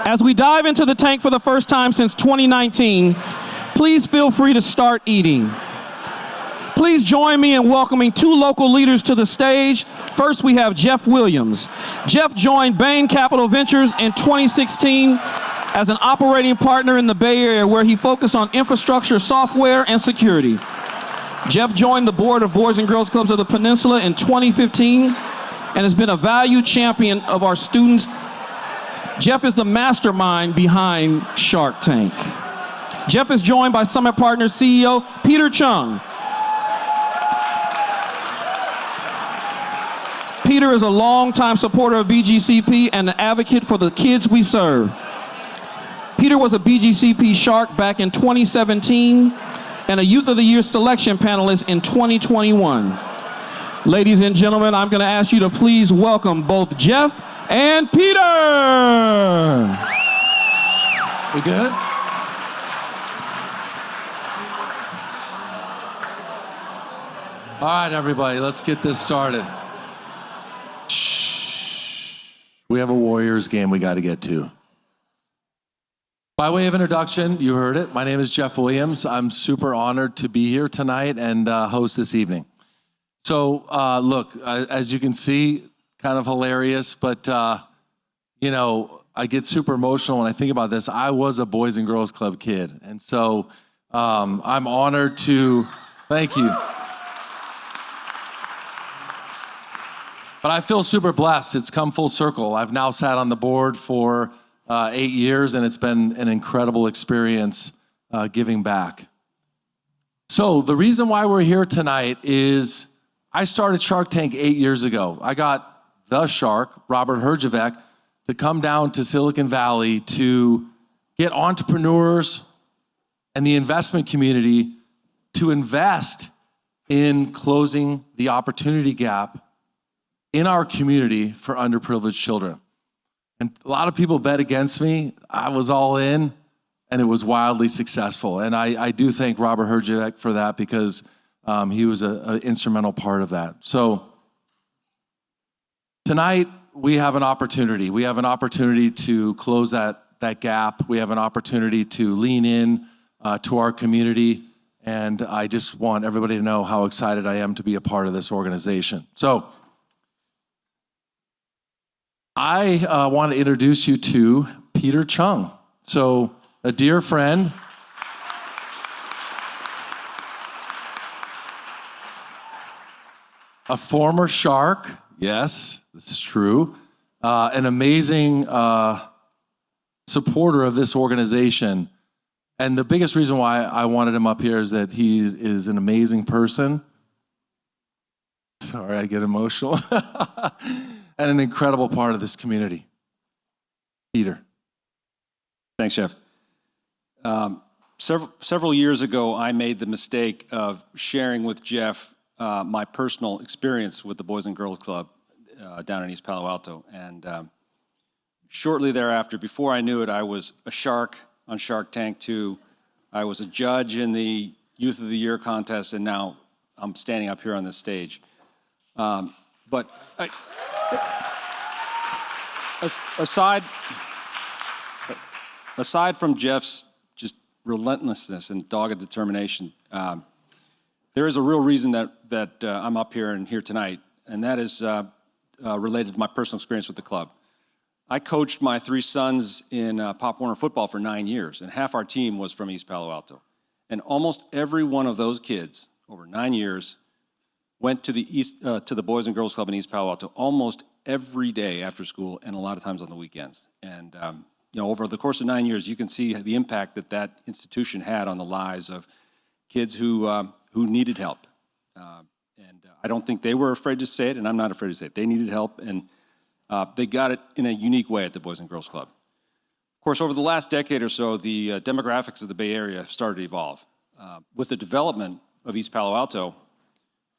As we dive into the tank for the first time since 2019, please feel free to start eating. Please join me in welcoming two local leaders to the stage. First, we have Jeff Williams. Jeff joined Bain Capital Ventures in 2016 as an operating partner in the Bay Area, where he focused on infrastructure, software, and security. Jeff joined the board of Boys and Girls Clubs of the Peninsula in 2015 and has been a valued champion of our students. Jeff is the mastermind behind Shark Tank. Jeff is joined by Summit Partners CEO Peter Chung. Peter is a longtime supporter of BGCP and an advocate for the kids we serve. Peter was a BGCP Shark back in 2017 and a Youth of the Year selection panelist in 2021. Ladies and gentlemen, I'm going to ask you to please welcome both Jeff and Peter. We good? All right, everybody, let's get this started. Shh. We have a Warriors game we got to get to. By way of introduction, you heard it. My name is Jeff Williams. I'm super honored to be here tonight and host this evening. So, look, as you can see, kind of hilarious, but, you know, I get super emotional when I think about this. I was a Boys and Girls Club kid, and so I'm honored to, thank you. But I feel super blessed. It's come full circle. I've now sat on the board for 8 years, and it's been an incredible experience giving back. So the reason why we're here tonight is I started Shark Tank 8 years ago. I got the Shark, Robert Herjavec, to come down to Silicon Valley to get entrepreneurs and the investment community to invest in closing the opportunity gap in our community for underprivileged children. And a lot of people bet against me. I was all in, and it was wildly successful. And I do thank Robert Herjavec for that, because he was an instrumental part of that. So tonight, we have an opportunity. We have an opportunity to close that gap. We have an opportunity to lean in to our community. And I just want everybody to know how excited I am to be a part of this organization. So I want to introduce you to Peter Chung. So a dear friend. A former Shark, yes, this is true. An amazing supporter of this organization. And the biggest reason why I wanted him up here is that he is an amazing person. Sorry, I get emotional. And an incredible part of this community. Peter. Thanks, Jeff. Several years ago, I made the mistake of sharing with Jeff my personal experience with the Boys and Girls Club down in East Palo Alto. And shortly thereafter, before I knew it, I was a Shark on Shark Tank 2. I was a judge in the Youth of the Year contest, and now I'm standing up here on this stage. But aside from Jeff's just relentlessness and dogged determination, there is a real reason that I'm up here and here tonight, and that is related to my personal experience with the club. I coached my 3 sons in Pop Warner football for 9 years, and half our team was from East Palo Alto. And almost every one of those kids, over 9 years, went to the Boys and Girls Club in East Palo Alto almost every day after school, and a lot of times on the weekends. And you know, over the course of 9 years, you can see the impact that institution had on the lives of kids who needed help. And I don't think they were afraid to say it, and I'm not afraid to say it. They needed help, and they got it in a unique way at the Boys and Girls Club. Of course, over the last decade or so, the demographics of the Bay Area have started to evolve. With the development of East Palo Alto,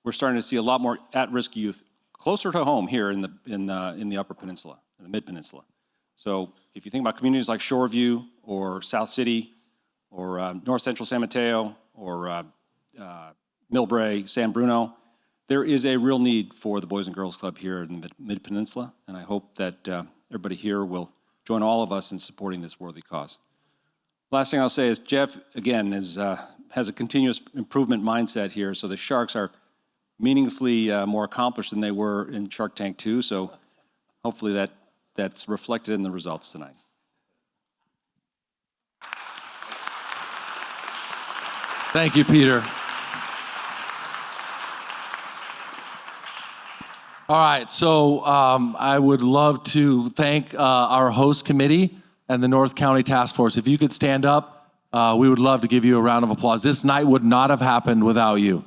we're starting to see a lot more at-risk youth closer to home here in the Upper Peninsula, in the Mid-Peninsula. So if you think about communities like Shoreview or South City or North Central San Mateo or Millbrae, San Bruno, there is a real need for the Boys and Girls Club here in the Mid-Peninsula, and I hope that everybody here will join all of us in supporting this worthy cause. Last thing I'll say is Jeff, again, has a continuous improvement mindset here, so the Sharks are meaningfully more accomplished than they were in Shark Tank 2, so hopefully that's reflected in the results tonight. Thank you, Peter. All right, so I would love to thank our host committee and the North County Task Force. If you could stand up, we would love to give you a round of applause. This night would not have happened without you.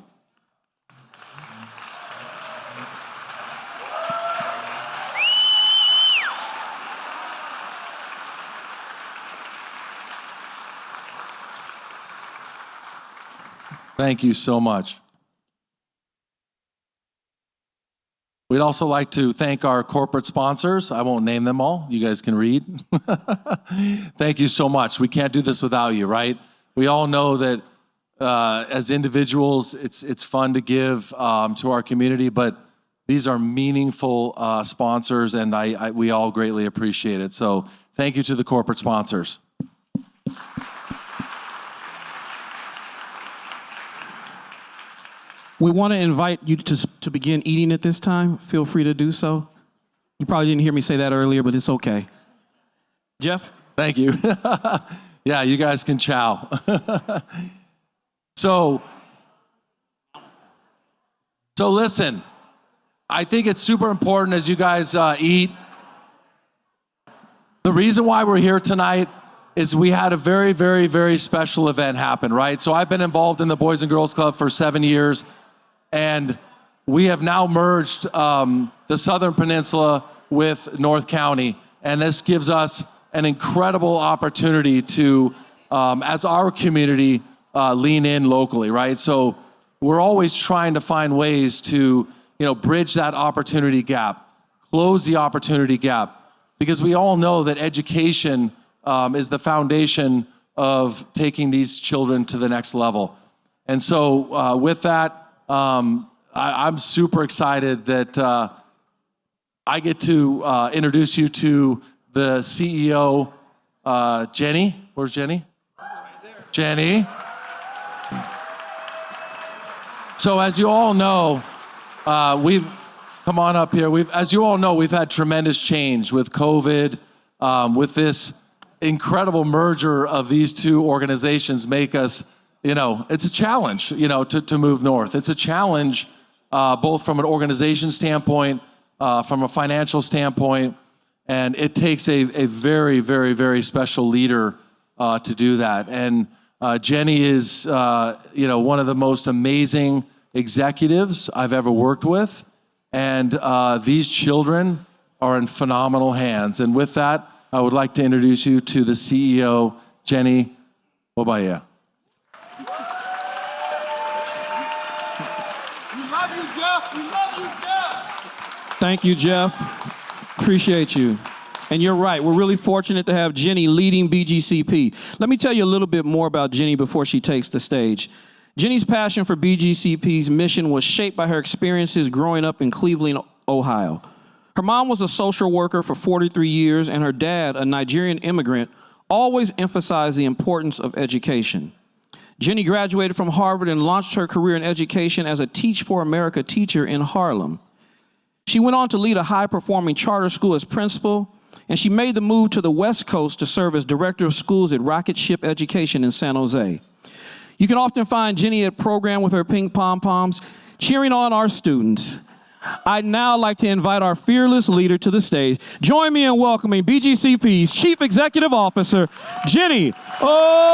Thank you so much. We'd also like to thank our corporate sponsors. I won't name them all. You guys can read. Thank you so much. We can't do this without you, right? We all know that as individuals, it's fun to give to our community, but these are meaningful sponsors, and we all greatly appreciate it. So thank you to the corporate sponsors. We want to invite you to begin eating at this time. Feel free to do so. You probably didn't hear me say that earlier, but it's okay. Jeff? Thank you. Yeah, you guys can chow. So listen, I think it's super important as you guys eat. The reason why we're here tonight is we had a very, very, very special event happen, right? So I've been involved in the Boys and Girls Club for 7 years. And we have now merged the Southern Peninsula with North County. And this gives us an incredible opportunity to, as our community, lean in locally, right? So we're always trying to find ways to, bridge that opportunity gap, close the opportunity gap, because we all know that education is the foundation of taking these children to the next level. And so with that, I'm super excited that I get to introduce you to the CEO, Jenny. Where's Jenny? Right there. Jenny. So as you all know, come on up here. As you all know, we've had tremendous change with COVID, with this incredible merger of these two organizations make us, it's a challenge, to move north. It's a challenge both from an organization standpoint, from a financial standpoint, and it takes a very, very, very special leader to do that. And Jenny is, one of the most amazing executives I've ever worked with, and these children are in phenomenal hands. And with that, I would like to introduce you to the CEO, Jenny Obaya. Thank you, Jeff. Appreciate you. And you're right. We're really fortunate to have Jenny leading BGCP. Let me tell you a little bit more about Jenny before she takes the stage. Jenny's passion for BGCP's mission was shaped by her experiences growing up in Cleveland, Ohio. Her mom was a social worker for 43 years, and her dad, a Nigerian immigrant, always emphasized the importance of education. Jenny graduated from Harvard and launched her career in education as a Teach for America teacher in Harlem. She went on to lead a high-performing charter school as principal, and she made the move to the West Coast to serve as director of schools at Rocket Ship Education in San Jose. You can often find Jenny at program with her pink pom-poms, cheering on our students. I'd now like to invite our fearless leader to the stage. Join me in welcoming BGCP's Chief Executive Officer, Jenny Obaya.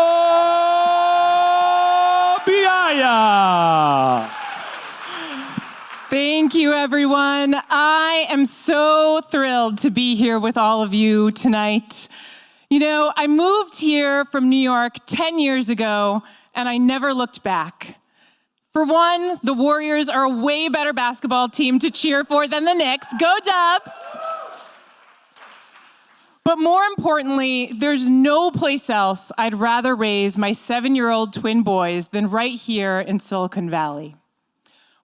Thank you, everyone. I am so thrilled to be here with all of you tonight. I moved here from New York 10 years ago, and I never looked back. For one, the Warriors are a way better basketball team to cheer for than the Knicks. Go Dubs! But more importantly, there's no place else I'd rather raise my 7-year-old twin boys than right here in Silicon Valley.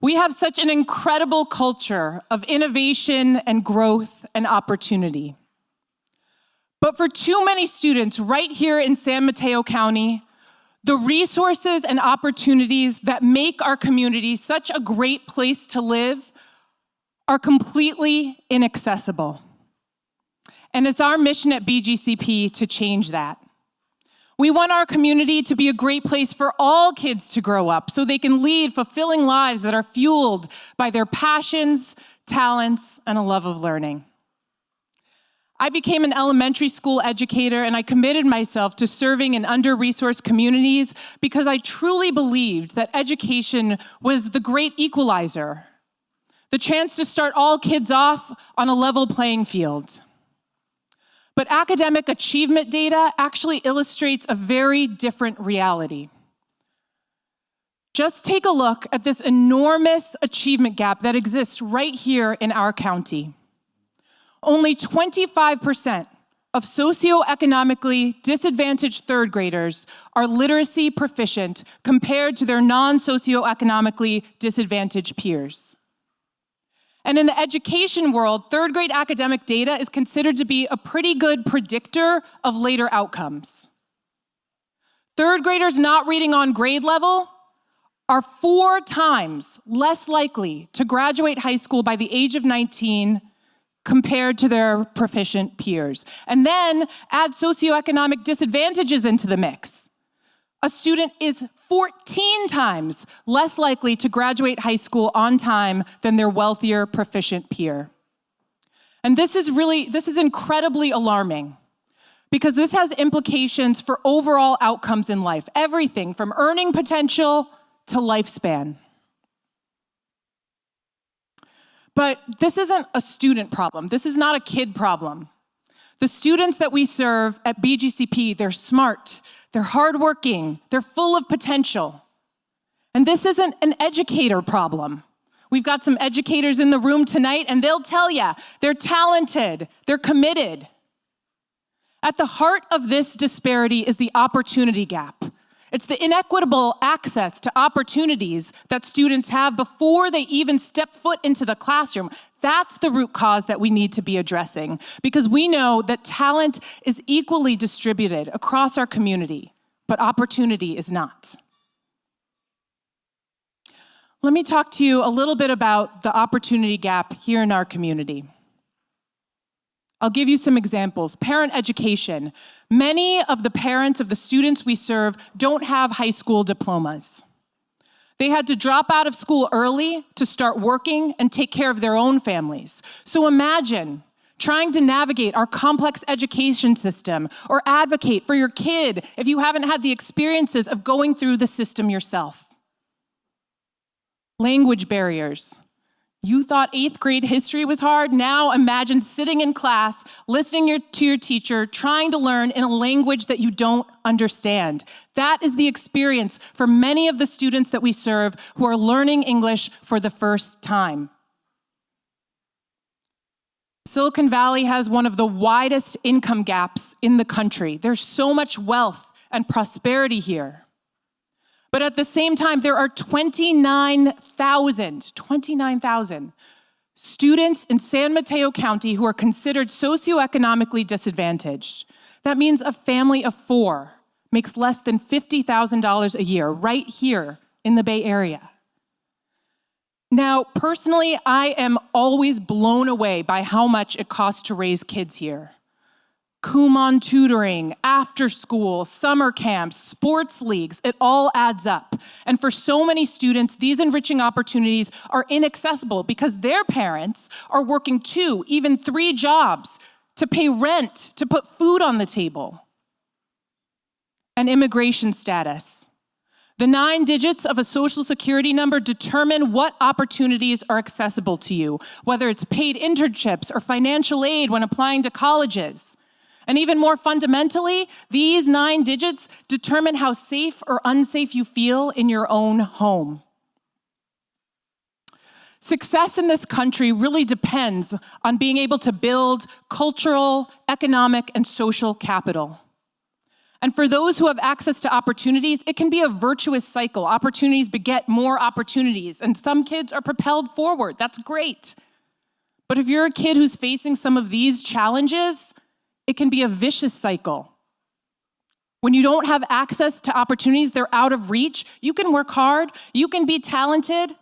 We have such an incredible culture of innovation and growth and opportunity. But for too many students right here in San Mateo County, the resources and opportunities that make our community such a great place to live are completely inaccessible. And it's our mission at BGCP to change that. We want our community to be a great place for all kids to grow up so they can lead fulfilling lives that are fueled by their passions, talents, and a love of learning. I became an elementary school educator, and I committed myself to serving in under-resourced communities because I truly believed that education was the great equalizer, the chance to start all kids off on a level playing field. But academic achievement data actually illustrates a very different reality. Just take a look at this enormous achievement gap that exists right here in our county. Only 25% of socioeconomically disadvantaged third graders are literacy proficient compared to their non-socioeconomically disadvantaged peers. And in the education world, third grade academic data is considered to be a pretty good predictor of later outcomes. Third graders not reading on grade level are 4 times less likely to graduate high school by the age of 19 compared to their proficient peers. And then add socioeconomic disadvantages into the mix. A student is 14 times less likely to graduate high school on time than their wealthier, proficient peer. And this is incredibly alarming because this has implications for overall outcomes in life, everything from earning potential to lifespan. But this isn't a student problem. This is not a kid problem. The students that we serve at BGCP, they're smart, they're hardworking, they're full of potential. And this isn't an educator problem. We've got some educators in the room tonight, and they'll tell you they're talented, they're committed. At the heart of this disparity is the opportunity gap. It's the inequitable access to opportunities that students have before they even step foot into the classroom. That's the root cause that we need to be addressing, because we know that talent is equally distributed across our community, but opportunity is not. Let me talk to you a little bit about the opportunity gap here in our community. I'll give you some examples. Parent education. Many of the parents of the students we serve don't have high school diplomas. They had to drop out of school early to start working and take care of their own families. So imagine trying to navigate our complex education system or advocate for your kid if you haven't had the experiences of going through the system yourself. Language barriers. You thought 8th grade history was hard? Now imagine sitting in class, listening to your teacher, trying to learn in a language that you don't understand. That is the experience for many of the students that we serve who are learning English for the first time. Silicon Valley has one of the widest income gaps in the country. There's so much wealth and prosperity here. But at the same time, there are 29,000 students in San Mateo County who are considered socioeconomically disadvantaged. That means a family of 4 makes less than $50,000 a year right here in the Bay Area. Now, personally, I am always blown away by how much it costs to raise kids here. Kumon tutoring, after school, summer camps, sports leagues, it all adds up. And for so many students, these enriching opportunities are inaccessible because their parents are working 2, even 3 jobs to pay rent, to put food on the table. And immigration status. The 9 digits of a social security number determine what opportunities are accessible to you, whether it's paid internships or financial aid when applying to colleges. And even more fundamentally, these 9 digits determine how safe or unsafe you feel in your own home. Success in this country really depends on being able to build cultural, economic, and social capital. And for those who have access to opportunities, it can be a virtuous cycle. Opportunities beget more opportunities, and some kids are propelled forward. That's great. But if you're a kid who's facing some of these challenges, it can be a vicious cycle. When you don't have access to opportunities, they're out of reach. You can work hard, you can be talented,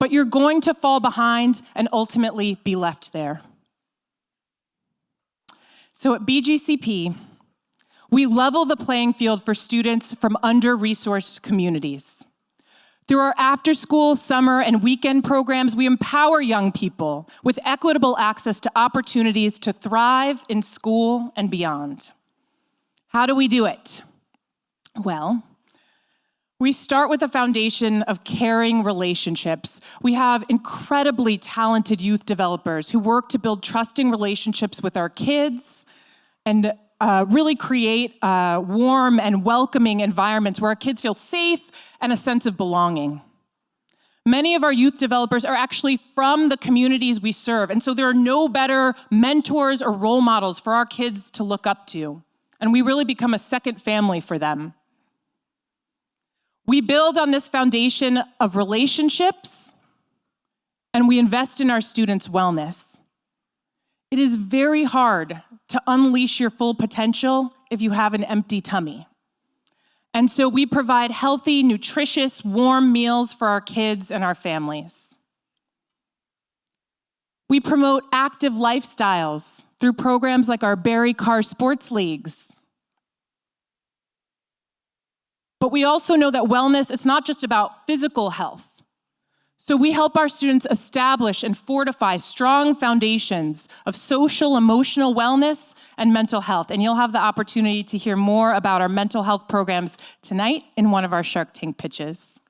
but you're going to fall behind and ultimately be left there. So at BGCP, we level the playing field for students from under-resourced communities. Through our after-school, summer, and weekend programs, we empower young people with equitable access to opportunities to thrive in school and beyond. How do we do it? Well, we start with a foundation of caring relationships. We have incredibly talented youth developers who work to build trusting relationships with our kids and really create warm and welcoming environments where our kids feel safe and a sense of belonging. Many of our youth developers are actually from the communities we serve, and so there are no better mentors or role models for our kids to look up to, and we really become a second family for them. We build on this foundation of relationships, and we invest in our students' wellness. It is very hard to unleash your full potential if you have an empty tummy. And so we provide healthy, nutritious, warm meals for our kids and our families. We promote active lifestyles through programs like our Barry Carr Sports Leagues. But we also know that wellness, it's not just about physical health. So we help our students establish and fortify strong foundations of social, emotional wellness and mental health. And you'll have the opportunity to hear more about our mental health programs tonight in one of our Shark Tank pitches.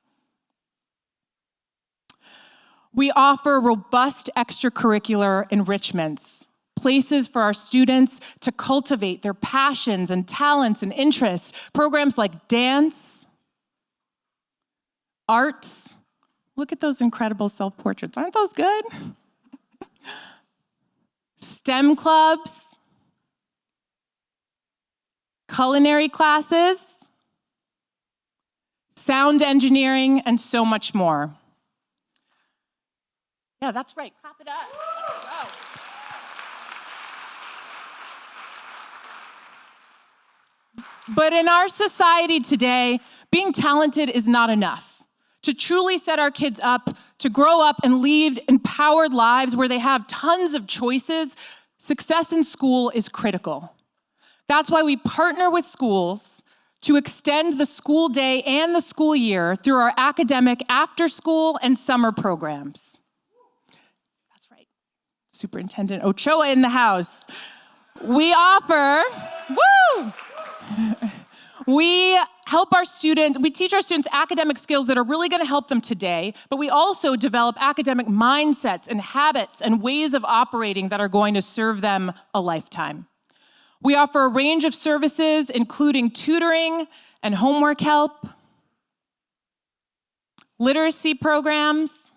We offer robust extracurricular enrichments, places for our students to cultivate their passions and talents and interests, programs like dance, arts. Look at those incredible self-portraits. Aren't those good? STEM clubs, culinary classes, sound engineering, and so much more. Yeah, that's right. Clap it up. Let's go. But in our society today, being talented is not enough. To truly set our kids up to grow up and lead empowered lives where they have tons of choices, success in school is critical. That's why we partner with schools to extend the school day and the school year through our academic after-school and summer programs. That's right. Superintendent Ochoa in the house. We offer, we teach our students academic skills that are really going to help them today, but we also develop academic mindsets and habits and ways of operating that are going to serve them a lifetime. We offer a range of services, including tutoring and homework help, literacy programs,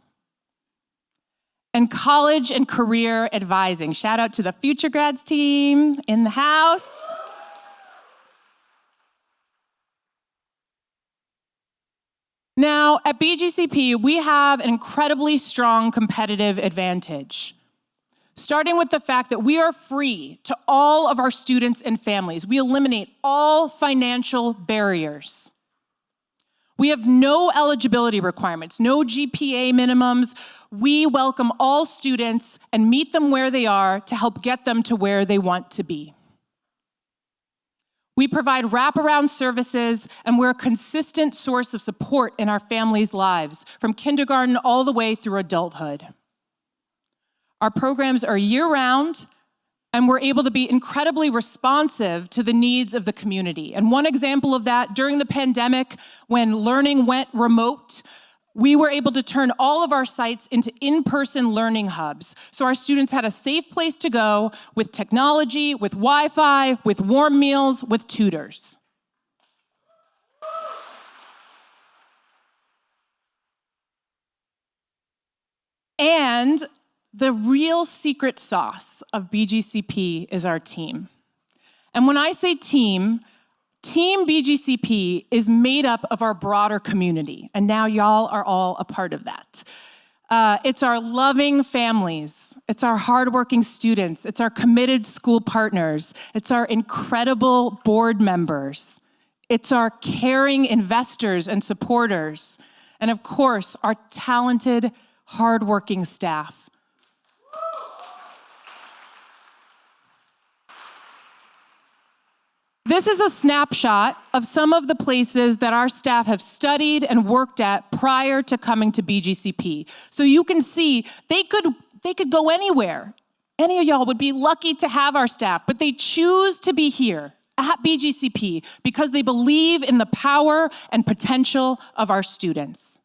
and college and career advising. Shout out to the Future Grads team in the house. Now, at BGCP, we have an incredibly strong competitive advantage, starting with the fact that we are free to all of our students and families. We eliminate all financial barriers. We have no eligibility requirements, no GPA minimums. We welcome all students and meet them where they are to help get them to where they want to be. We provide wraparound services, and we're a consistent source of support in our families' lives, from kindergarten all the way through adulthood. Our programs are year-round, and we're able to be incredibly responsive to the needs of the community. And one example of that, during the pandemic, when learning went remote, we were able to turn all of our sites into in-person learning hubs. So our students had a safe place to go with technology, with Wi-Fi, with warm meals, with tutors. And the real secret sauce of BGCP is our team. And when I say team BGCP is made up of our broader community, and now y'all are all a part of that. It's our loving families. It's our hardworking students. It's our committed school partners. It's our incredible board members. It's our caring investors and supporters. And of course, our talented, hardworking staff. This is a snapshot of some of the places that our staff have studied and worked at prior to coming to BGCP. So you can see they could go anywhere. Any of y'all would be lucky to have our staff, but they choose to be here at BGCP because they believe in the power and potential of our students.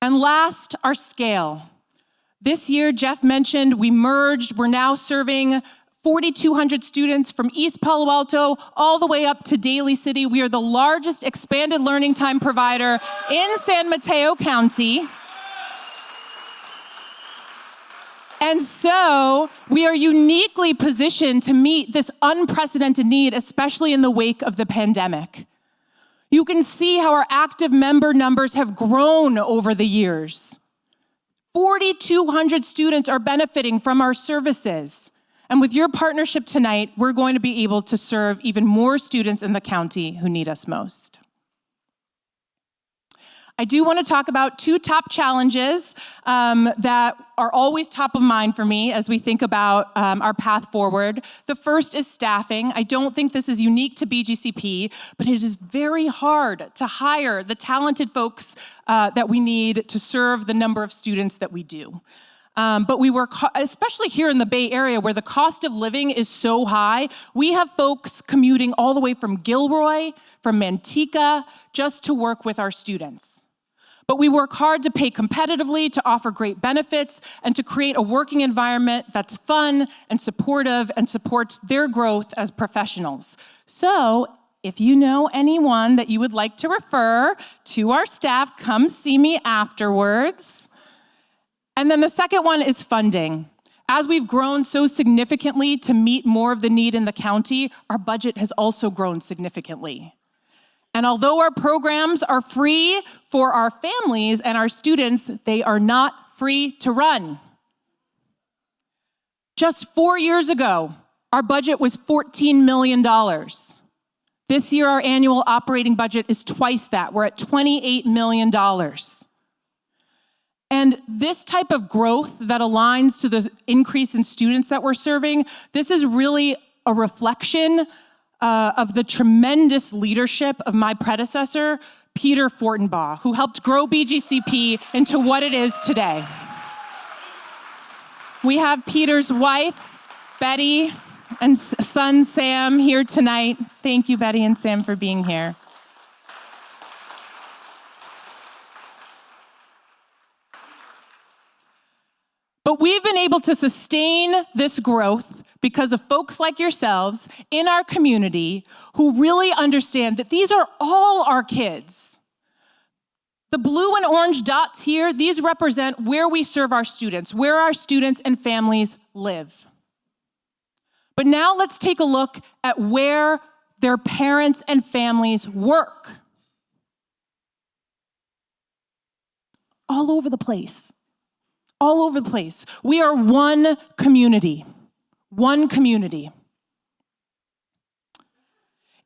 And last, our scale. This year, Jeff mentioned we merged. We're now serving 4,200 students from East Palo Alto all the way up to Daly City. We are the largest expanded learning time provider in San Mateo County. And so we are uniquely positioned to meet this unprecedented need, especially in the wake of the pandemic. You can see how our active member numbers have grown over the years. 4,200 students are benefiting from our services. And with your partnership tonight, we're going to be able to serve even more students in the county who need us most. I do want to talk about two top challenges that are always top of mind for me as we think about our path forward. The first is staffing. I don't think this is unique to BGCP, but it is very hard to hire the talented folks that we need to serve the number of students that we do. But we work, especially here in the Bay Area where the cost of living is so high, we have folks commuting all the way from Gilroy, from Manteca, just to work with our students. But we work hard to pay competitively, to offer great benefits, and to create a working environment that's fun and supportive and supports their growth as professionals. So if you know anyone that you would like to refer to our staff, come see me afterwards. And then the second one is funding. As we've grown so significantly to meet more of the need in the county, our budget has also grown significantly. And although our programs are free for our families and our students, they are not free to run. Just 4 years ago, our budget was $14 million. This year, our annual operating budget is twice that. We're at $28 million. And this type of growth that aligns to the increase in students that we're serving, this is really a reflection of the tremendous leadership of my predecessor, Peter Fortenbaugh, who helped grow BGCP into what it is today. We have Peter's wife, Betty, and son, Sam, here tonight. Thank you, Betty and Sam, for being here. But we've been able to sustain this growth because of folks like yourselves in our community who really understand that these are all our kids. The blue and orange dots here, these represent where we serve our students, where our students and families live. But now let's take a look at where their parents and families work. All over the place. All over the place. We are one community. One community.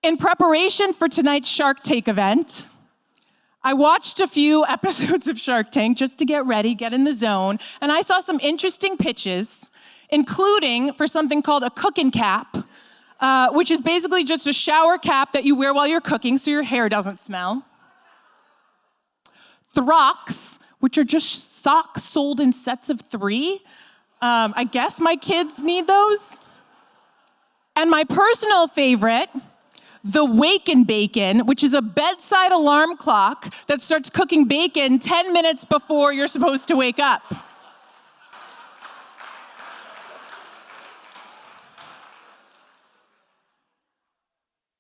In preparation for tonight's Shark Tank event, I watched a few episodes of Shark Tank just to get ready, get in the zone, and I saw some interesting pitches, including for something called a cooking cap, which is basically just a shower cap that you wear while you're cooking so your hair doesn't smell. Throcks, which are just socks sold in sets of 3. I guess my kids need those. And my personal favorite, the Wake and Bacon, which is a bedside alarm clock that starts cooking bacon 10 minutes before you're supposed to wake up.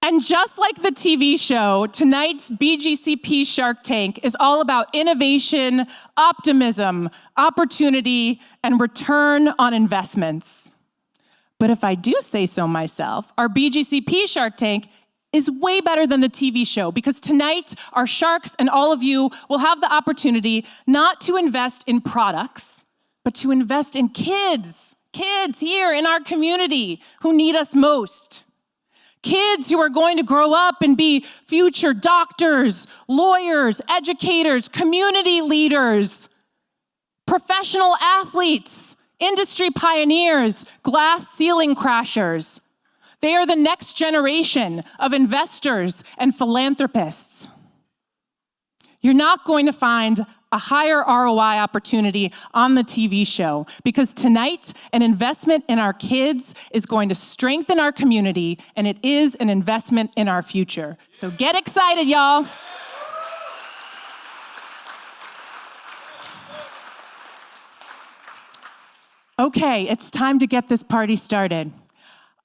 And just like the TV show, tonight's BGCP Shark Tank is all about innovation, optimism, opportunity, and return on investments. But if I do say so myself, our BGCP Shark Tank is way better than the TV show, because tonight our sharks and all of you will have the opportunity not to invest in products, but to invest in kids here in our community who need us most. Kids who are going to grow up and be future doctors, lawyers, educators, community leaders, professional athletes, industry pioneers, glass ceiling crashers. They are the next generation of investors and philanthropists. You're not going to find a higher ROI opportunity on the TV show, because tonight, an investment in our kids is going to strengthen our community, and it is an investment in our future. So get excited, y'all. Okay, it's time to get this party started.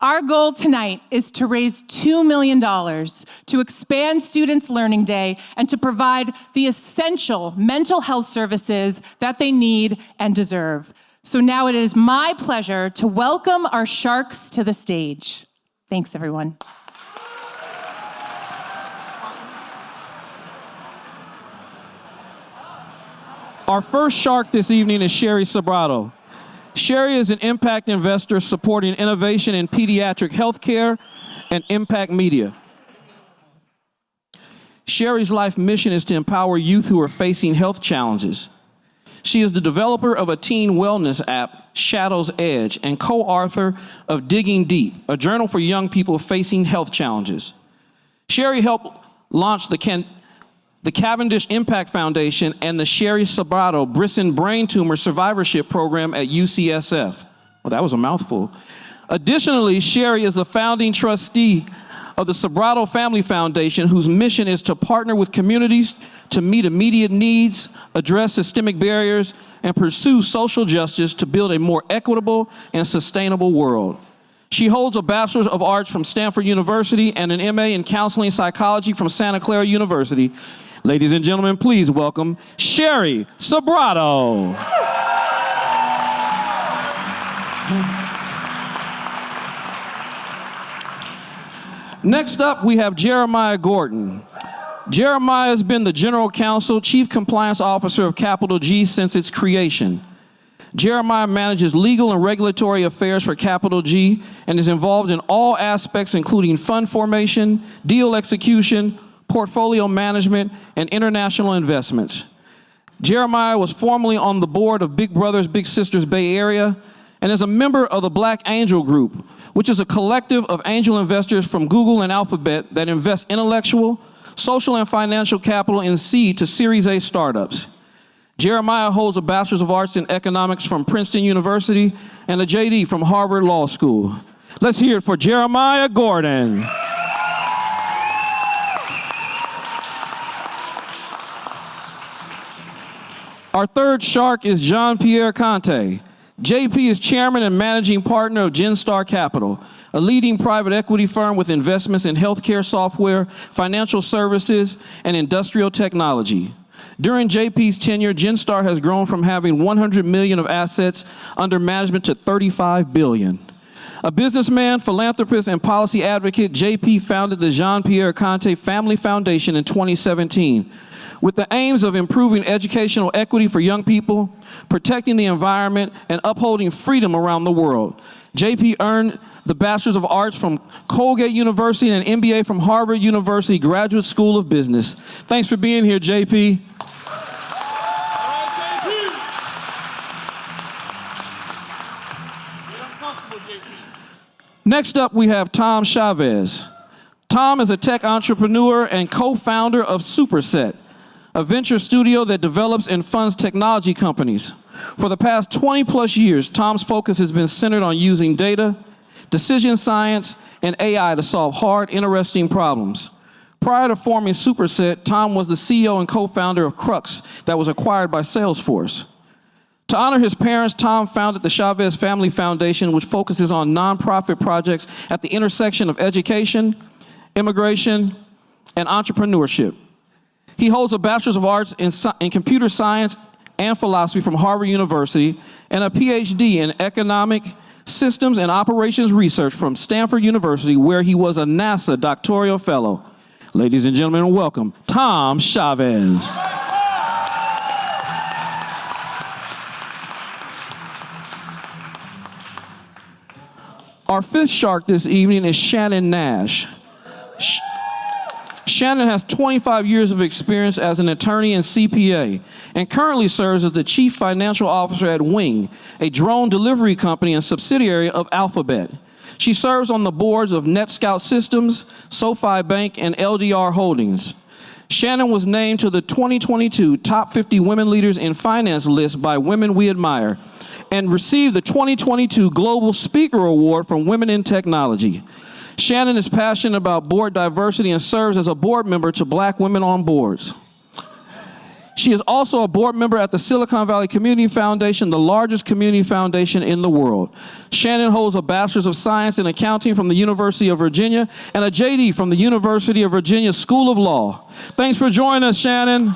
Our goal tonight is to raise $2 million to expand Students' Learning Day and to provide the essential mental health services that they need and deserve. So now it is my pleasure to welcome our sharks to the stage. Thanks, everyone. Our first shark this evening is Sherry Sobrato. Sherry is an impact investor supporting innovation in pediatric healthcare and impact media. Sherry's life mission is to empower youth who are facing health challenges. She is the developer of a teen wellness app, Shadow's Edge, and co-author of Digging Deep, a journal for young people facing health challenges. Sherry helped launch the Cavendish Impact Foundation and the Sherry Sobrato Brisson Brain Tumor Survivorship Program at UCSF. Well, that was a mouthful. Additionally, Sherry is the founding trustee of the Sobrato Family Foundation, whose mission is to partner with communities to meet immediate needs, address systemic barriers, and pursue social justice to build a more equitable and sustainable world. She holds a Bachelor's of Arts from Stanford University and an MA in Counseling Psychology from Santa Clara University. Ladies and gentlemen, please welcome Sherry Sobrato. Next up, we have Jeremiah Gordon. Jeremiah has been the General Counsel, Chief Compliance Officer of Capital G since its creation. Jeremiah manages legal and regulatory affairs for Capital G and is involved in all aspects, including fund formation, deal execution, portfolio management, and international investments. Jeremiah was formerly on the board of Big Brothers Big Sisters Bay Area and is a member of the Black Angel Group, which is a collective of angel investors from Google and Alphabet that invest intellectual, social, and financial capital in seed to Series A startups. Jeremiah holds a Bachelor's of Arts in Economics from Princeton University and a JD from Harvard Law School. Let's hear it for Jeremiah Gordon. Our third shark is Jean-Pierre Conte. JP is chairman and managing partner of Genstar Capital, a leading private equity firm with investments in healthcare software, financial services, and industrial technology. During JP's tenure, Genstar has grown from having 100 million of assets under management to 35 billion. A businessman, philanthropist, and policy advocate, JP founded the Jean-Pierre Conte Family Foundation in 2017 with the aims of improving educational equity for young people, protecting the environment, and upholding freedom around the world. JP earned the Bachelor's of Arts from Colgate University and an MBA from Harvard University Graduate School of Business. Thanks for being here, JP. Next up, we have Tom Chavez. Tom is a tech entrepreneur and co-founder of Superset, a venture studio that develops and funds technology companies. For the past 20 plus years, Tom's focus has been centered on using data, decision science, and AI to solve hard, interesting problems. Prior to forming Superset, Tom was the CEO and co-founder of Crux that was acquired by Salesforce. To honor his parents, Tom founded the Chavez Family Foundation, which focuses on nonprofit projects at the intersection of education, immigration, and entrepreneurship. He holds a Bachelor's of Arts in Computer Science and Philosophy from Harvard University and a PhD in Economic Systems and Operations Research from Stanford University, where he was a NASA doctoral fellow. Ladies and gentlemen, welcome Tom Chavez. Our fifth shark this evening is Shannon Nash. Shannon has 25 years of experience as an attorney and CPA and currently serves as the Chief Financial Officer at Wing, a drone delivery company and subsidiary of Alphabet. She serves on the boards of NetScout Systems, SoFi Bank, and LDR Holdings. Shannon was named to the 2022 Top 50 Women Leaders in Finance list by Women We Admire and received the 2022 Global Speaker Award from Women in Technology. Shannon is passionate about board diversity and serves as a board member to Black Women on Boards. She is also a board member at the Silicon Valley Community Foundation, the largest community foundation in the world. Shannon holds a Bachelor's of Science in Accounting from the University of Virginia and a JD from the University of Virginia School of Law. Thanks for joining us, Shannon.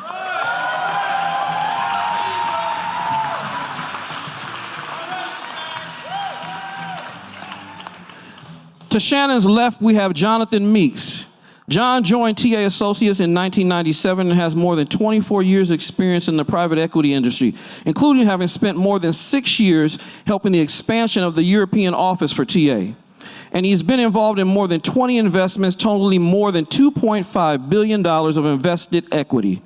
To Shannon's left, we have Jonathan Meeks. John joined TA Associates in 1997 and has more than 24 years experience in the private equity industry, including having spent more than 6 years helping the expansion of the European office for TA. And he's been involved in more than 20 investments, totaling more than $2.5 billion of invested equity.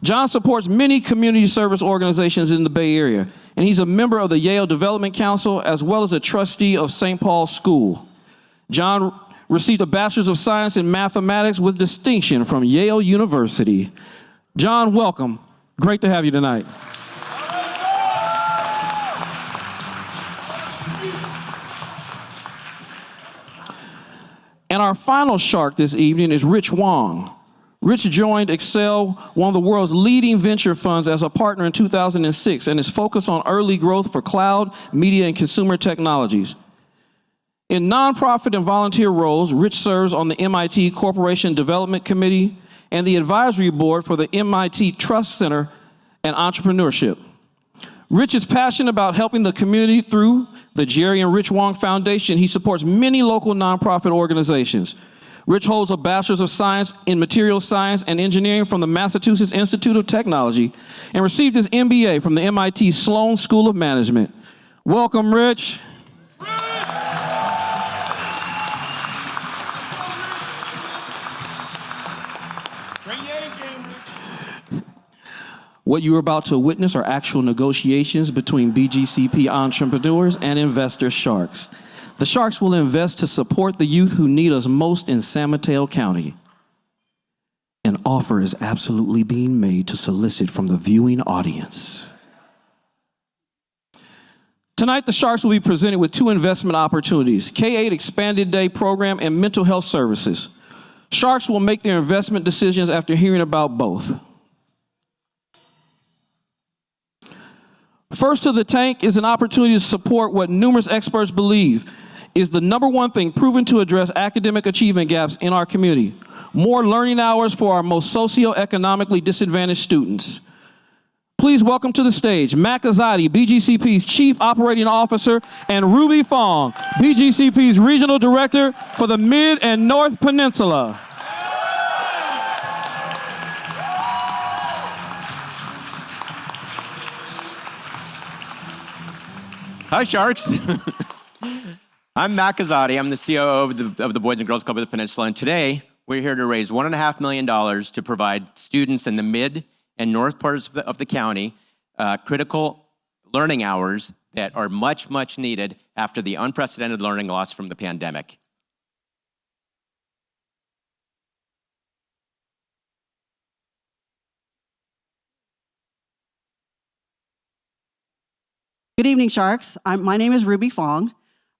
John supports many community service organizations in the Bay Area, and he's a member of the Yale Development Council as well as a trustee of St. Paul's School. John received a Bachelor's of Science in Mathematics with distinction from Yale University. John, welcome. Great to have you tonight. And our final shark this evening is Rich Wong. Rich joined Excel, one of the world's leading venture funds, as a partner in 2006 and is focused on early growth for cloud, media, and consumer technologies. In nonprofit and volunteer roles, Rich serves on the MIT Corporation Development Committee and the advisory board for the MIT Trust Center and Entrepreneurship. Rich is passionate about helping the community through the Jerry and Rich Wong Foundation. He supports many local nonprofit organizations. Rich holds a Bachelor's of Science in Materials Science and Engineering from the Massachusetts Institute of Technology and received his MBA from the MIT Sloan School of Management. Welcome, Rich. What you are about to witness are actual negotiations between BGCP entrepreneurs and investor sharks. The sharks will invest to support the youth who need us most in San Mateo County. An offer is absolutely being made to solicit from the viewing audience. Tonight, the sharks will be presented with 2 investment opportunities: K-8 Expanded Day Program and Mental Health Services. Sharks will make their investment decisions after hearing about both. First to the Tank is an opportunity to support what numerous experts believe is the #1 thing proven to address academic achievement gaps in our community: more learning hours for our most socioeconomically disadvantaged students. Please welcome to the stage Mac Azadi, BGCP's Chief Operating Officer, and Ruby Fong, BGCP's Regional Director for the Mid and North Peninsula. Hi, Sharks. I'm Mac Azadi. I'm the COO of the Boys and Girls Club of the Peninsula, and today we're here to raise $1.5 million to provide students in the mid and north parts of the county critical learning hours that are much, much needed after the unprecedented learning loss from the pandemic. Good evening, Sharks. My name is Ruby Fong.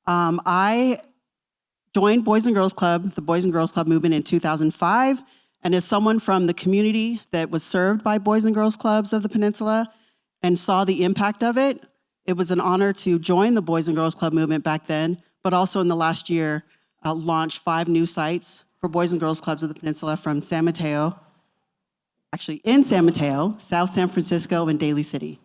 I joined Boys and Girls Club, the Boys and Girls Club movement, in 2005, and as someone from the community that was served by Boys and Girls Clubs of the Peninsula and saw the impact of it, it was an honor to join the Boys and Girls Club movement back then, but also in the last year, launched 5 new sites for Boys and Girls Clubs of the Peninsula from San Mateo, actually in San Mateo, South San Francisco, and Daly City.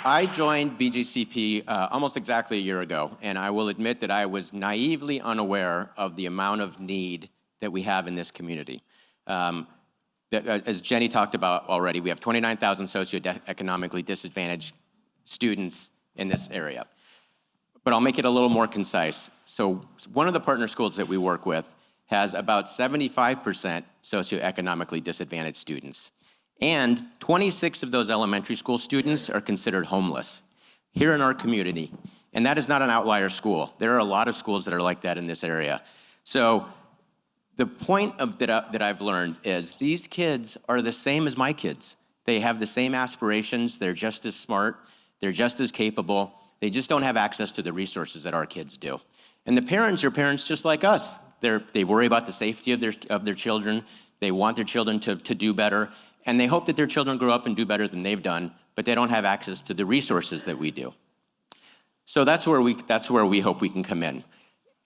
I joined BGCP almost exactly a year ago, and I will admit that I was naively unaware of the amount of need that we have in this community. As Jenny talked about already, we have 29,000 socioeconomically disadvantaged students in this area. But I'll make it a little more concise. So one of the partner schools that we work with has about 75% socioeconomically disadvantaged students. And 26 of those elementary school students are considered homeless here in our community. And that is not an outlier school. There are a lot of schools that are like that in this area. So the point that I've learned is these kids are the same as my kids. They have the same aspirations. They're just as smart. They're just as capable. They just don't have access to the resources that our kids do. And the parents are parents just like us. They worry about the safety of their children. They want their children to do better. And they hope that their children grow up and do better than they've done, but they don't have access to the resources that we do. So that's where we hope we can come in.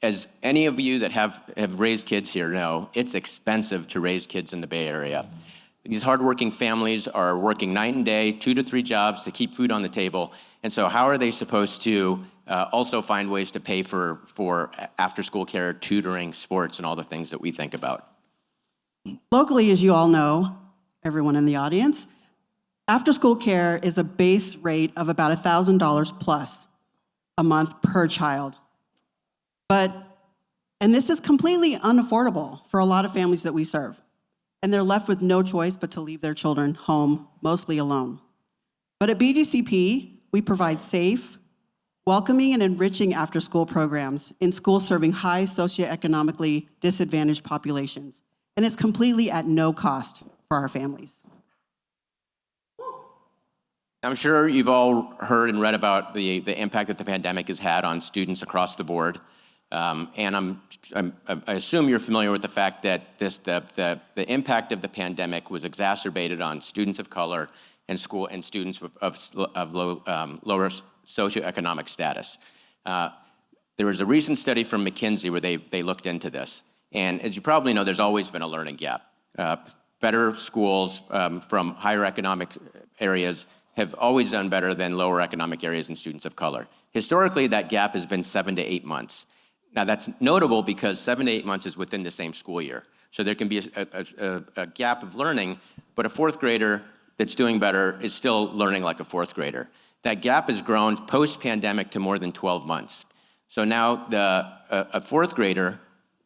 As any of you that have raised kids here know, it's expensive to raise kids in the Bay Area. These hardworking families are working night and day, 2 to 3 jobs to keep food on the table. And so how are they supposed to also find ways to pay for after-school care, tutoring, sports, and all the things that we think about? Locally, as you all know, everyone in the audience, after-school care is a base rate of about $1,000 plus a month per child. And this is completely unaffordable for a lot of families that we serve. And they're left with no choice but to leave their children home, mostly alone. But at BGCP, we provide safe, welcoming, and enriching after-school programs in schools serving high socioeconomically disadvantaged populations. And it's completely at no cost for our families. I'm sure you've all heard and read about the impact that the pandemic has had on students across the board. And I assume you're familiar with the fact that the impact of the pandemic was exacerbated on students of color and students of lower socioeconomic status. There was a recent study from McKinsey where they looked into this. And as you probably know, there's always been a learning gap. Better schools from higher economic areas have always done better than lower economic areas and students of color. Historically, that gap has been 7 to 8 months. Now that's notable because 7 to 8 months is within the same school year. So there can be a gap of learning, but a 4th grader that's doing better is still learning like a 4th grader. That gap has grown post-pandemic to more than 12 months. So now a 4th grader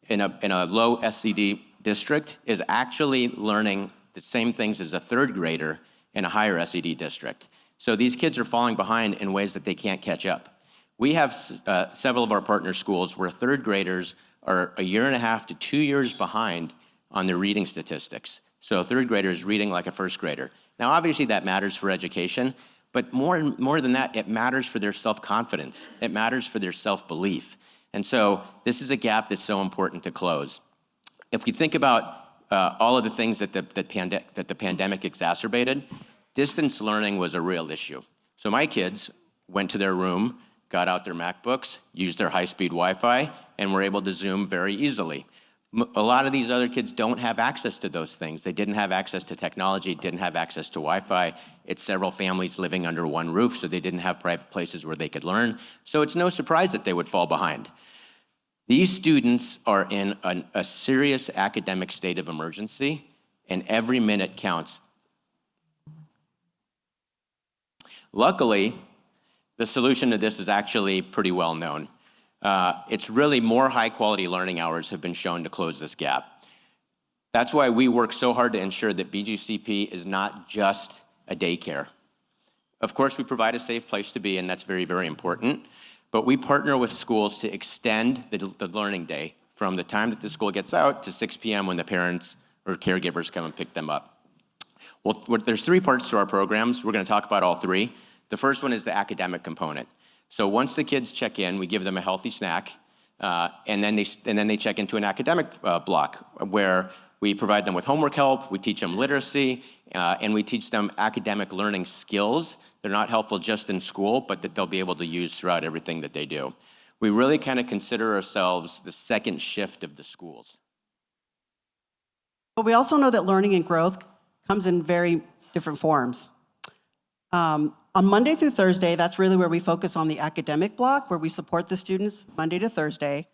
in a low SCD district is actually learning the same things as a 3rd grader in a higher SED district. So these kids are falling behind in ways that they can't catch up. We have several of our partner schools where 3rd graders are 1.5 years to 2 years behind on their reading statistics. So a 3rd grader is reading like a 1st grader. Now obviously that matters for education, but more than that, it matters for their self-confidence. It matters for their self-belief. And so this is a gap that's so important to close. If we think about all of the things that the pandemic exacerbated, distance learning was a real issue. So my kids went to their room, got out their MacBooks, used their high-speed Wi-Fi, and were able to Zoom very easily. A lot of these other kids don't have access to those things. They didn't have access to technology, didn't have access to Wi-Fi. It's several families living under one roof, so they didn't have private places where they could learn. So it's no surprise that they would fall behind. These students are in a serious academic state of emergency, and every minute counts. Luckily, the solution to this is actually pretty well known. It's really more high-quality learning hours have been shown to close this gap. That's why we work so hard to ensure that BGCP is not just a daycare. Of course, we provide a safe place to be, and that's very, very important. But we partner with schools to extend the learning day from the time that the school gets out to 6 p.m. when the parents or caregivers come and pick them up. Well, there's 3 parts to our programs. We're going to talk about all 3. The first one is the academic component. So once the kids check in, we give them a healthy snack, and then they check into an academic block where we provide them with homework help, we teach them literacy, and we teach them academic learning skills. They're not helpful just in school, but that they'll be able to use throughout everything that they do. We really kind of consider ourselves the second shift of the schools. But we also know that learning and growth comes in very different forms. On Monday through Thursday, that's really where we focus on the academic block, where we support the students Monday to Thursday.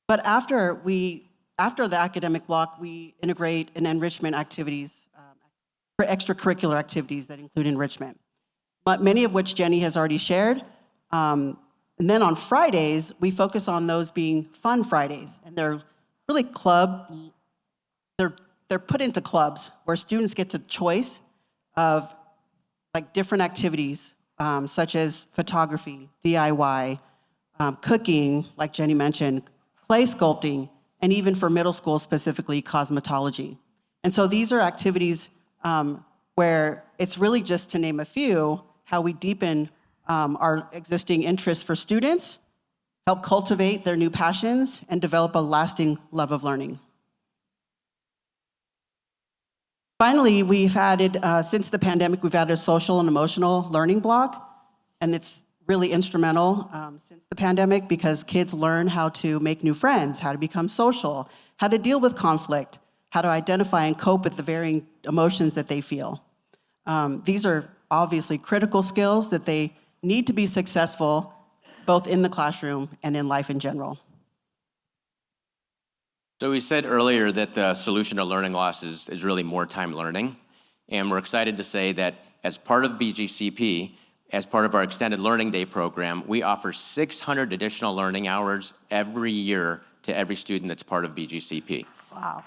But after the academic block, we integrate an enrichment activities for extracurricular activities that include enrichment, but many of which Jenny has already shared. And then on Fridays, we focus on those being fun Fridays, and they're really they're put into clubs where students get the choice of like different activities, such as photography, DIY, cooking, like Jenny mentioned, clay sculpting, and even for middle school specifically, cosmetology. And so these are activities where it's really just to name a few, how we deepen our existing interests for students, help cultivate their new passions, and develop a lasting love of learning. Finally, we've added, since the pandemic, we've added a social and emotional learning block, and it's really instrumental since the pandemic because kids learn how to make new friends, how to become social, how to deal with conflict, how to identify and cope with the varying emotions that they feel. These are obviously critical skills that they need to be successful both in the classroom and in life in general. So we said earlier that the solution to learning loss is really more time learning. And we're excited to say that as part of BGCP, as part of our Extended Learning Day program, we offer 600 additional learning hours every year to every student that's part of BGCP. Wow.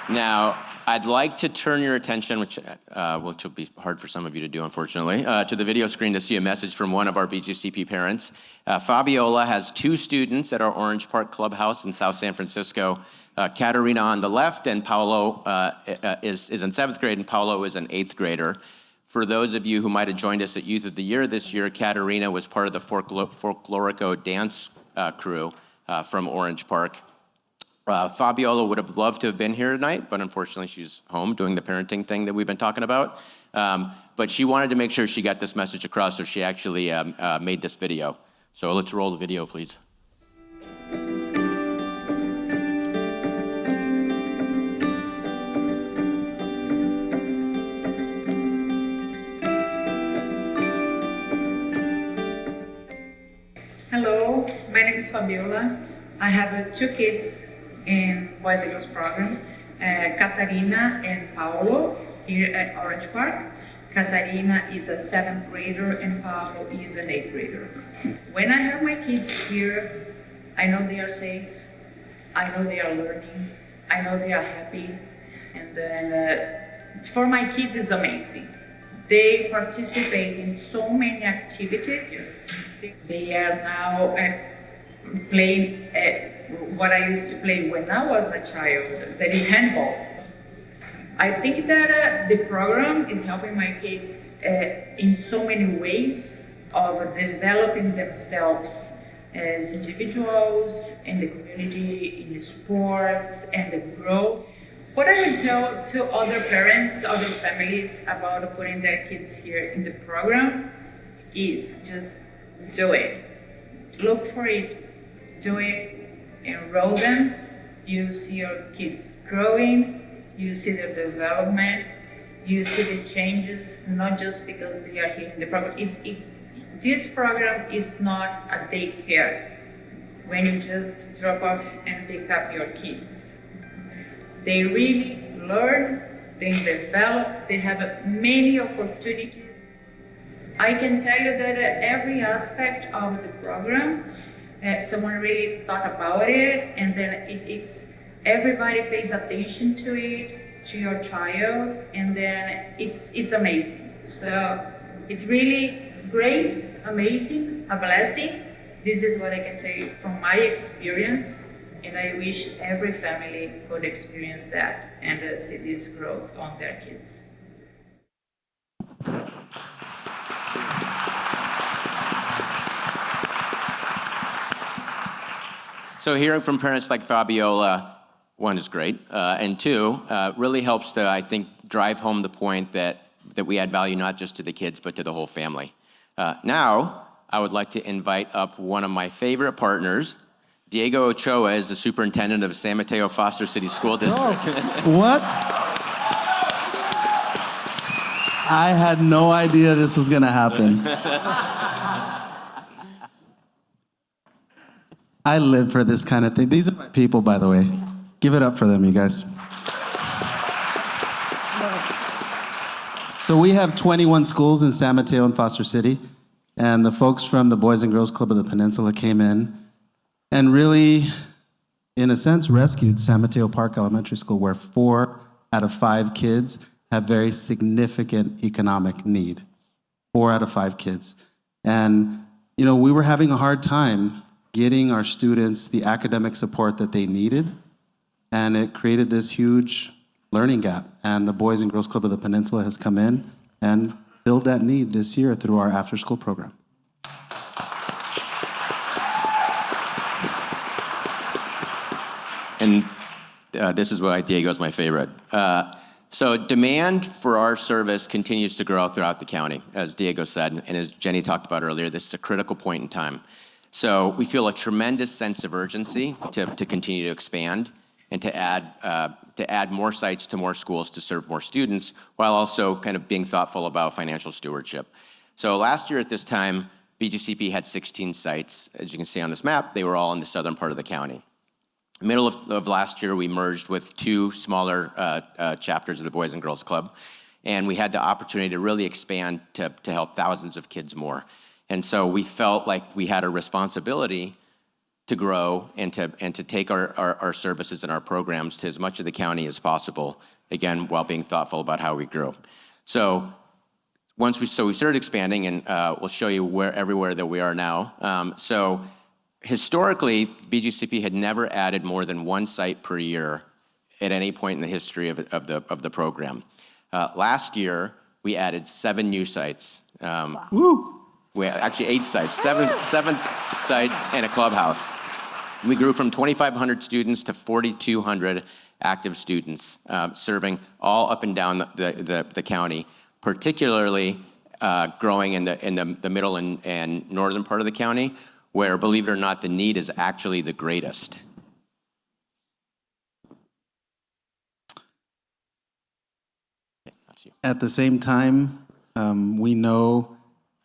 Now, I'd like to turn your attention, which will be hard for some of you to do, unfortunately, to the video screen to see a message from one of our BGCP parents. Fabiola has 2 students at our Orange Park Clubhouse in South San Francisco. Katerina on the left, and Paolo is in 7th grade, and Paolo is an 8th grader. For those of you who might have joined us at Youth of the Year this year, Katerina was part of the Folklorico dance crew from Orange Park. Fabiola would have loved to have been here tonight, but unfortunately she's home doing the parenting thing that we've been talking about. But she wanted to make sure she got this message across, so she actually made this video. So let's roll the video, please. Hello, my name is Fabiola. I have 2 kids in Boys and Girls program, Catarina and Paolo, here at Orange Park. Catarina is a 7th grader and Paolo is an 8th grader. When I have my kids here, I know they are safe, I know they are learning, I know they are happy, and then for my kids it's amazing. They participate in so many activities. They are now playing what I used to play when I was a child, that is handball. I think that the program is helping my kids in so many ways of developing themselves as individuals in the community, in the sports, and grow. What I would tell to other parents, other families about putting their kids here in the program is just do it. Look for it, do it, enroll them. You see your kids growing, you see their development, you see the changes, not just because they are here in the program. This program is not a daycare when you just drop off and pick up your kids. They really learn, they develop, they have many opportunities. I can tell you that every aspect of the program, someone really thought about it, and then everybody pays attention to it, to your child, and then it's amazing. So it's really great, amazing, a blessing. This is what I can say from my experience, and I wish every family could experience that and see this growth on their kids. So hearing from parents like Fabiola, 1 is great, and 2, really helps to, I think, drive home the point that we add value not just to the kids, but to the whole family. Now, I would like to invite up one of my favorite partners, Diego Ochoa is the superintendent of San Mateo Foster City School District. What? I had no idea this was going to happen. I live for this kind of thing. These are my people, by the way. Give it up for them, you guys. So we have 21 schools in San Mateo and Foster City, and the folks from the Boys and Girls Club of the Peninsula came in and really, in a sense, rescued San Mateo Park Elementary School, where 4 out of 5 kids have very significant economic need. 4 out of 5 kids. And, you know, we were having a hard time getting our students the academic support that they needed, and it created this huge learning gap. And the Boys and Girls Club of the Peninsula has come in and filled that need this year through our after-school program. And this is why Diego's my favorite. So demand for our service continues to grow throughout the county, as Diego said, and as Jenny talked about earlier, this is a critical point in time. So we feel a tremendous sense of urgency to continue to expand and to add more sites to more schools to serve more students, while also kind of being thoughtful about financial stewardship. So last year at this time, BGCP had 16 sites. As you can see on this map, they were all in the southern part of the county. Middle of last year, we merged with 2 smaller chapters of the Boys and Girls Club, and we had the opportunity to really expand to help thousands of kids more. And so we felt like we had a responsibility to grow and to take our services and our programs to as much of the county as possible, again, while being thoughtful about how we grew. So we started expanding, and we'll show you everywhere that we are now. So historically, BGCP had never added more than 1 site per year at any point in the history of the program. Last year, we added 7 new sites. We actually 8 sites, 7 sites and a clubhouse. We grew from 2,500 students to 4,200 active students, serving all up and down the county, particularly growing in the middle and northern part of the county, where, believe it or not, the need is actually the greatest. At the same time, we know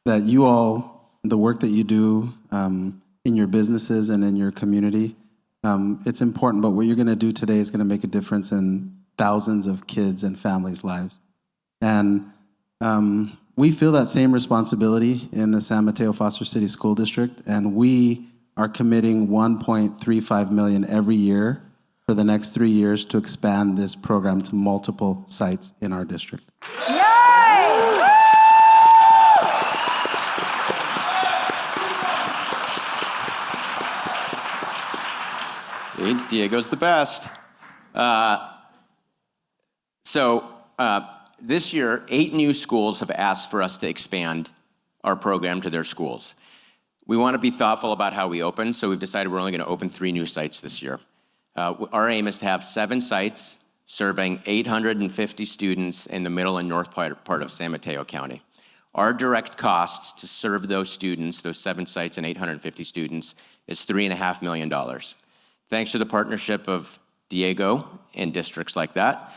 that you all, the work that you do in your businesses and in your community, it's important, but what you're going to do today is going to make a difference in thousands of kids and families' lives. And we feel that same responsibility in the San Mateo Foster City School District, and we are committing $1.35 million every year for the next 3 years to expand this program to multiple sites in our district. See, Diego's the best. This year, 8 new schools have asked for us to expand our program to their schools. We want to be thoughtful about how we open, so we've decided we're only going to open 3 new sites this year. Our aim is to have 7 sites serving 850 students in the middle and north part of San Mateo County. Our direct costs to serve those students, those 7 sites and 850 students, is $3.5 million. Thanks to the partnership of Diego and districts like that.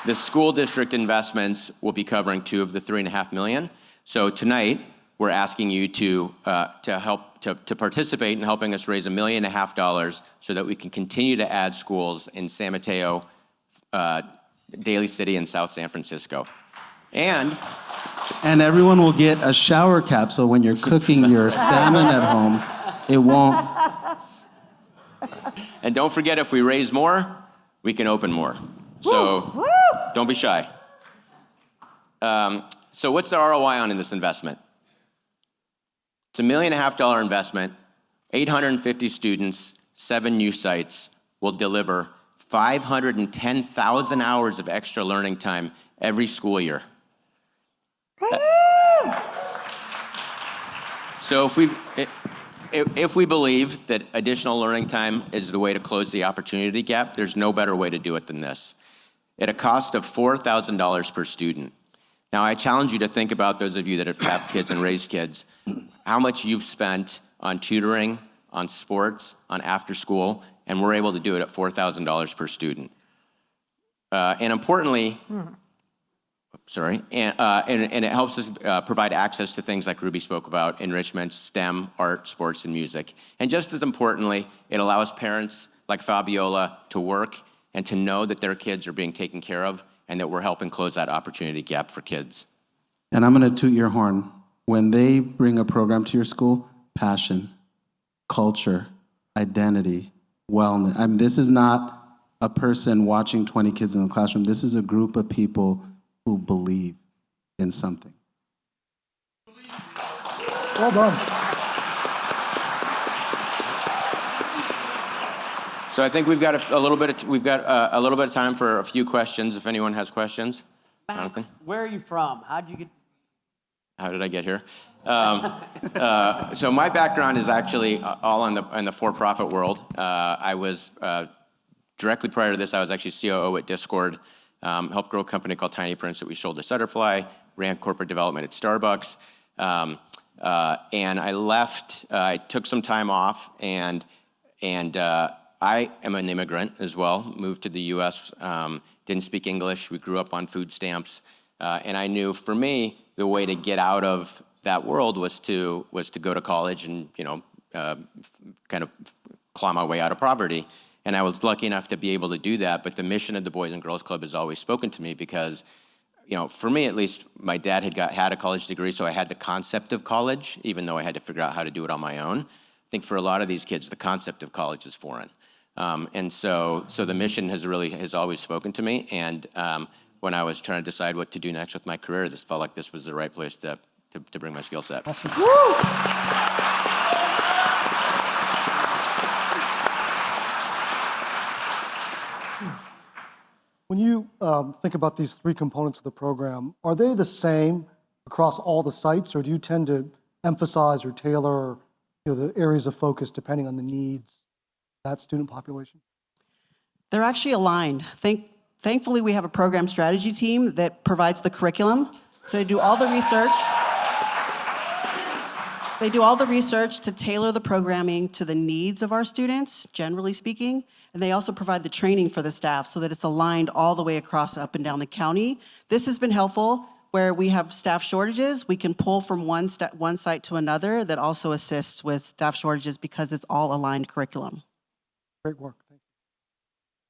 The school district investments will be covering 2 of the $3.5 million. So tonight, we're asking you to participate in helping us raise $1.5 million so that we can continue to add schools in San Mateo, Daly City, and South San Francisco. And everyone will get a shower cap, so when you're cooking your salmon at home, it won't. And don't forget, if we raise more, we can open more. So don't be shy. So what's the ROI on this investment? It's $1.5 million investment, 850 students, 7 new sites will deliver 510,000 hours of extra learning time every school year. So if we believe that additional learning time is the way to close the opportunity gap, there's no better way to do it than this. At a cost of $4,000 per student. Now, I challenge you to think about, those of you that have kids and raise kids, how much you've spent on tutoring, on sports, on after school, and we're able to do it at $4,000 per student. And importantly, and it helps us provide access to things like Ruby spoke about, enrichment, STEM, art, sports, and music. And just as importantly, it allows parents like Fabiola to work and to know that their kids are being taken care of and that we're helping close that opportunity gap for kids. And I'm going to toot your horn. When they bring a program to your school, passion, culture, identity, wellness. I mean, this is not a person watching 20 kids in the classroom. This is a group of people who believe in something. Well done. So I think we've got a little bit of time for a few questions. If anyone has questions, Jonathan. Where are you from? How did I get here? So my background is actually all in the for-profit world. I was directly prior to this, I was actually COO at Discord. Helped grow a company called Tiny Prints that we sold to Shutterfly. Ran corporate development at Starbucks, and I left. I took some time off, and I am an immigrant as well. Moved to the U.S. Didn't speak English. We grew up on food stamps, and I knew for me the way to get out of that world was to go to college and kind of claw my way out of poverty. And I was lucky enough to be able to do that. But the mission of the Boys and Girls Club has always spoken to me because, for me at least, my dad had a college degree, so I had the concept of college, even though I had to figure out how to do it on my own. I think for a lot of these kids, the concept of college is foreign. And so the mission has always spoken to me. And when I was trying to decide what to do next with my career, this felt like this was the right place to bring my skill set. Awesome. When you think about these three components of the program, are they the same across all the sites, or do you tend to emphasize or tailor the areas of focus depending on the needs of that student population? They're actually aligned. Thankfully, we have a program strategy team that provides the curriculum. So they do all the research. They do all the research to tailor the programming to the needs of our students, generally speaking. And they also provide the training for the staff so that it's aligned all the way across up and down the county. This has been helpful where we have staff shortages. We can pull from one site to another that also assists with staff shortages because it's all aligned curriculum. Great work. Thank you.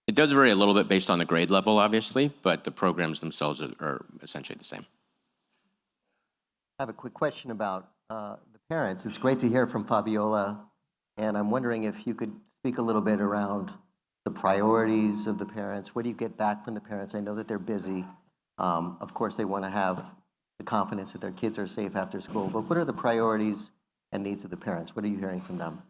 It does vary a little bit based on the grade level, obviously, but the programs themselves are essentially the same. I have a quick question about the parents. It's great to hear from Fabiola, and I'm wondering if you could speak a little bit around the priorities of the parents. What do you get back from the parents? I know that they're busy. Of course, they want to have the confidence that their kids are safe after school, but what are the priorities and needs of the parents? What are you hearing from them?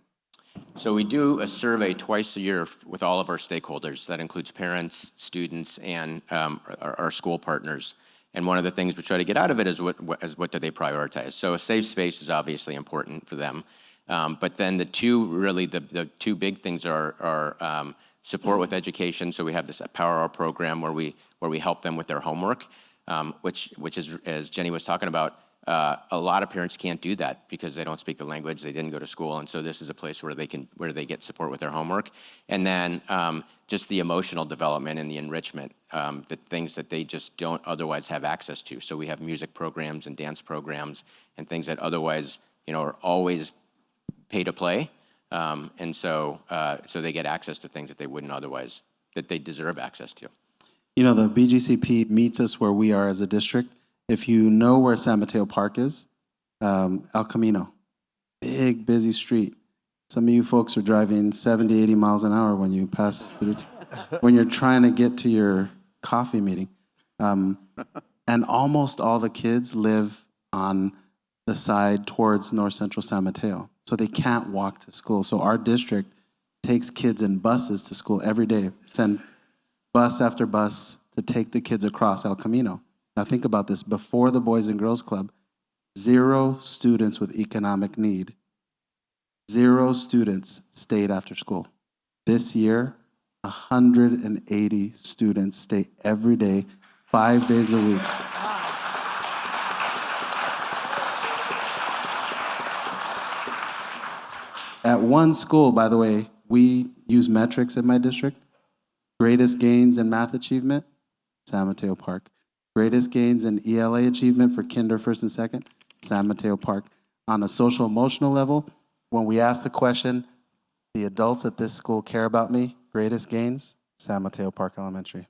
So we do a survey twice a year with all of our stakeholders. That includes parents, students, and our school partners. And one of the things we try to get out of it is what do they prioritize. So a safe space is obviously important for them. But then the two big things are support with education. So we have this Power Hour program where we help them with their homework, which is, as Jenny was talking about, a lot of parents can't do that because they don't speak the language, they didn't go to school, and so this is a place where they get support with their homework. And then just the emotional development and the enrichment, the things that they just don't otherwise have access to. So we have music programs and dance programs and things that otherwise, are always pay to play. And so they get access to things that they wouldn't otherwise, that they deserve access to. The BGCP meets us where we are as a district. If you know where San Mateo Park is, El Camino, big, busy street. Some of you folks are driving 70, 80 miles an hour when you pass through, when you're trying to get to your coffee meeting. And almost all the kids live on the side towards North Central San Mateo. So they can't walk to school. So our district takes kids in buses to school every day, send bus after bus to take the kids across El Camino. Now think about this, before the Boys and Girls Club, 0 students with economic need, 0 students stayed after school. This year, 180 students stay every day, 5 days a week. at one school, by the way, we use metrics in my district. Greatest gains in math achievement, San Mateo Park. Greatest gains in ELA achievement for kinder, first and second, San Mateo Park. On a social emotional level, when we ask the question, the adults at this school care about me, greatest gains, San Mateo Park Elementary.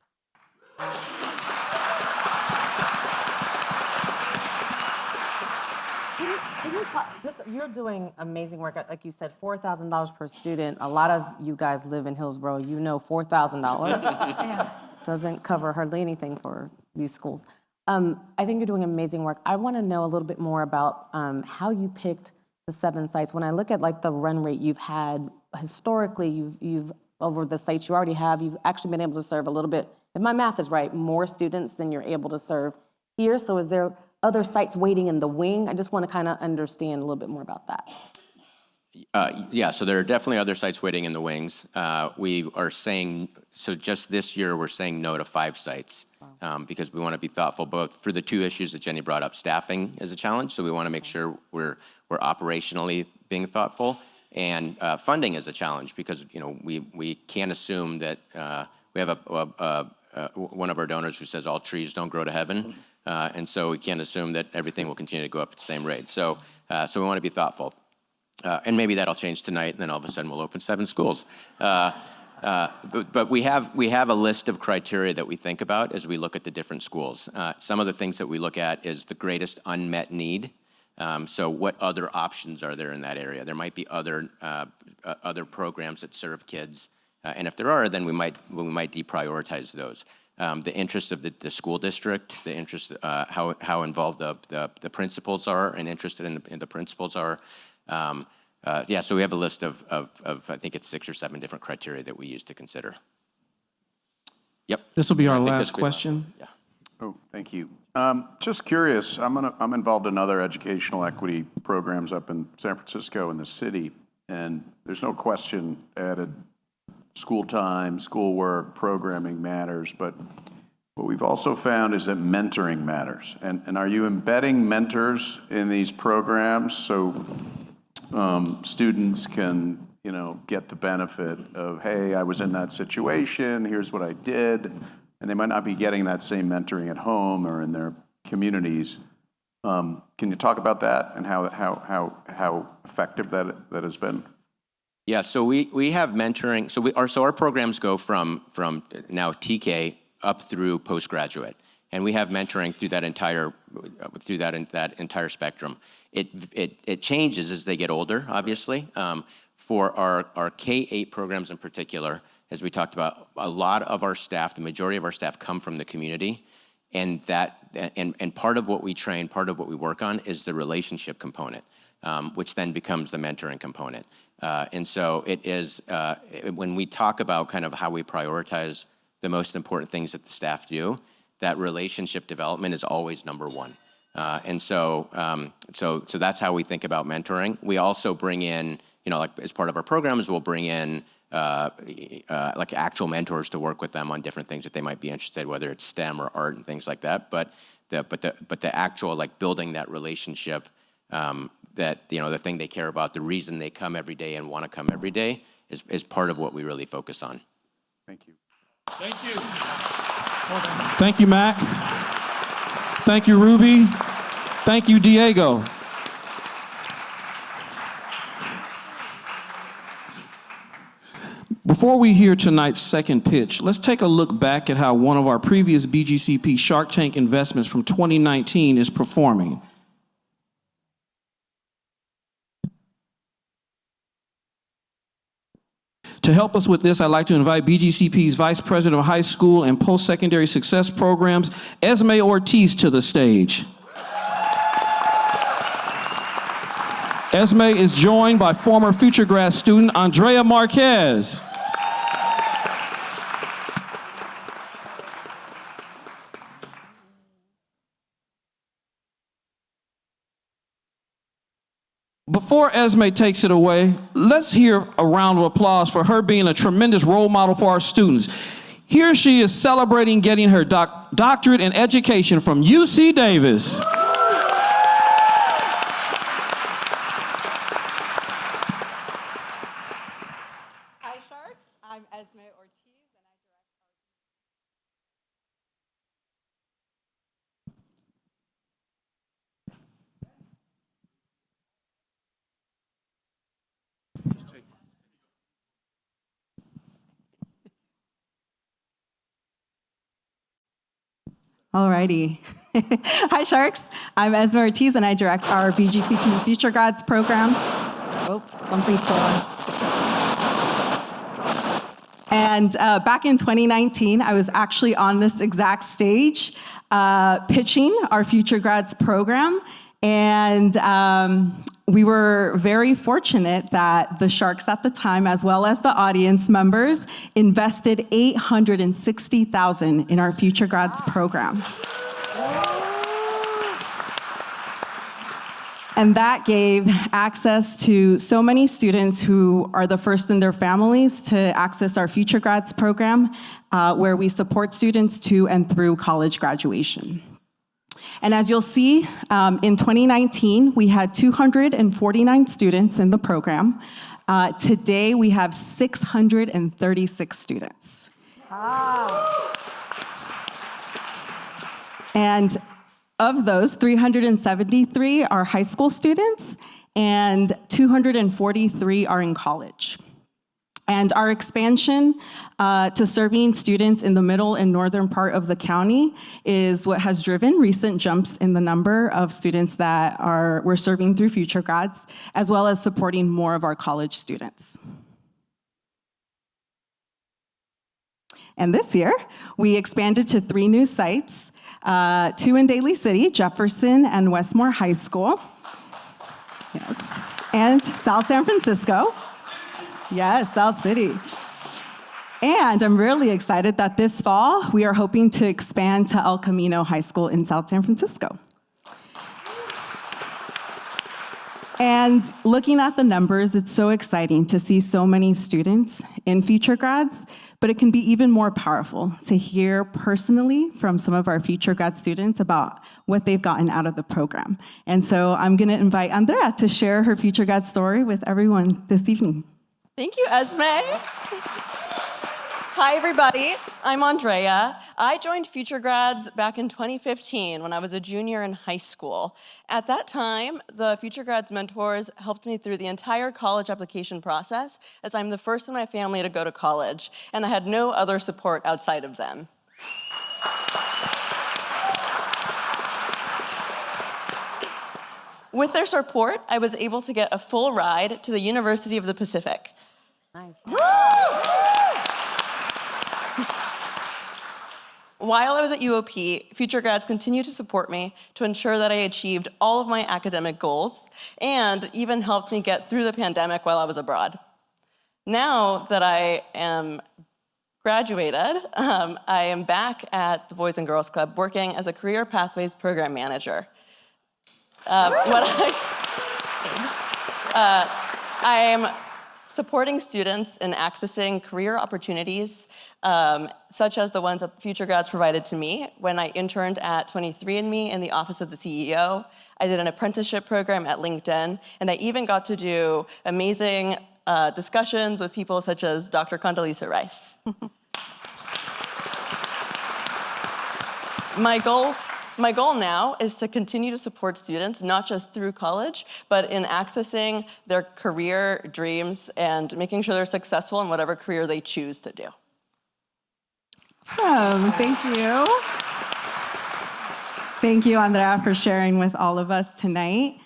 Can you talk, you're doing amazing work. Like you said, $4,000 per student. A lot of you guys live in Hillsborough. You know $4,000 doesn't cover hardly anything for these schools. I think you're doing amazing work. I want to know a little bit more about how you picked the 7 sites. When I look at like the run rate you've had historically, you've over the sites you already have, you've actually been able to serve a little bit, if my math is right, more students than you're able to serve here. So is there other sites waiting in the wing? I just want to kind of understand a little bit more about that. Yeah, so there are definitely other sites waiting in the wings. We are saying, so just this year, we're saying no to 5 sites because we want to be thoughtful both for the 2 issues that Jenny brought up. Staffing is a challenge, so we want to make sure we're operationally being thoughtful, and funding is a challenge because we can't assume that we have one of our donors who says all trees don't grow to heaven, and so we can't assume that everything will continue to go up at the same rate. So we want to be thoughtful. And maybe that'll change tonight, and then all of a sudden we'll open 7 schools. But we have a list of criteria that we think about as we look at the different schools. Some of the things that we look at is the greatest unmet need. So what other options are there in that area? There might be other programs that serve kids, and if there are, then we might deprioritize those. The interest of the school district, the interest how involved the principals are and interested in the principals are. Yeah, so we have a list of I think it's 6 or 7 different criteria that we use to consider. Yep. This will be our last question. Yeah. Oh, thank you. Just curious, I'm involved in other educational equity programs up in San Francisco and the city, and there's no question added school time, schoolwork, programming matters, but what we've also found is that mentoring matters. And are you embedding mentors in these programs so students can, get the benefit of, hey, I was in that situation, here's what I did, and they might not be getting that same mentoring at home or in their communities. Can you talk about that and how effective that has been? Yeah, so we have mentoring. So our programs go from now TK up through postgraduate, and we have mentoring through that entire spectrum. It changes as they get older, obviously. For our K-8 programs in particular, as we talked about, a lot of our staff, the majority of our staff, come from the community, and part of what we train, part of what we work on, is the relationship component, which then becomes the mentoring component. And so it is when we talk about kind of how we prioritize the most important things that the staff do, that relationship development is always number 1. And so that's how we think about mentoring. We also bring in, like as part of our programs, we'll bring in like actual mentors to work with them on different things that they might be interested, whether it's STEM or art and things like that. But the actual like building that relationship, that the thing they care about, the reason they come every day and want to come every day is part of what we really focus on. Thank you. Thank you. Thank you, Mac. Thank you, Ruby. Thank you, Diego. Before we hear tonight's second pitch, let's take a look back at how one of our previous BGCP Shark Tank investments from 2019 is performing. To help us with this, I'd like to invite BGCP's Vice President of High School and Post-Secondary Success Programs, Esme Ortiz, to the stage. Esme is joined by former future grad student Andrea Marquez. Before Esme takes it away, let's hear a round of applause for her being a tremendous role model for our students. Here she is celebrating getting her doctorate in education from UC Davis. Alrighty. Hi, Sharks. I'm Esma Ortiz, and I direct our BGCP Future Grads program. Oh, something's stolen. And back in 2019, I was actually on this exact stage pitching our Future Grads program. And we were very fortunate that the Sharks at the time, as well as the audience members, invested $860,000 in our Future Grads program. And that gave access to so many students who are the first in their families to access our Future Grads program, where we support students to and through college graduation. And as you'll see, in 2019, we had 249 students in the program. Today, we have 636 students. Wow. And of those, 373 are high school students, and 243 are in college. And our expansion to serving students in the middle and northern part of the county is what has driven recent jumps in the number of students that we're serving through Future Grads, as well as supporting more of our college students. And this year, we expanded to 3 new sites, 2 in Daly City, Jefferson and Westmore High School, yes, and South San Francisco. Yes, South City. And I'm really excited that this fall, we are hoping to expand to El Camino High School in South San Francisco. And looking at the numbers, it's so exciting to see so many students in Future Grads, but it can be even more powerful to hear personally from some of our Future Grad students about what they've gotten out of the program. And so I'm gonna invite Andrea to share her Future Grad story with everyone this evening. Thank you, Esme. Hi, everybody. I'm Andrea. I joined Future Grads back in 2015 when I was a junior in high school. At that time, the Future Grads mentors helped me through the entire college application process, as I'm the first in my family to go to college, and I had no other support outside of them. With their support, I was able to get a full ride to the University of the Pacific. Nice. While I was at UOP, Future Grads continued to support me to ensure that I achieved all of my academic goals and even helped me get through the pandemic while I was abroad. Now that I am graduated, I am back at the Boys and Girls Club working as a Career Pathways Program Manager. I am supporting students in accessing career opportunities, such as the ones that Future Grads provided to me when I interned at 23andMe in the office of the CEO. I did an apprenticeship program at LinkedIn, and I even got to do amazing discussions with people such as Dr. Condoleezza Rice. My goal now is to continue to support students, not just through college, but in accessing their career dreams and making sure they're successful in whatever career they choose to do. Awesome, thank you. Thank you, Andrea, for sharing with all of us tonight.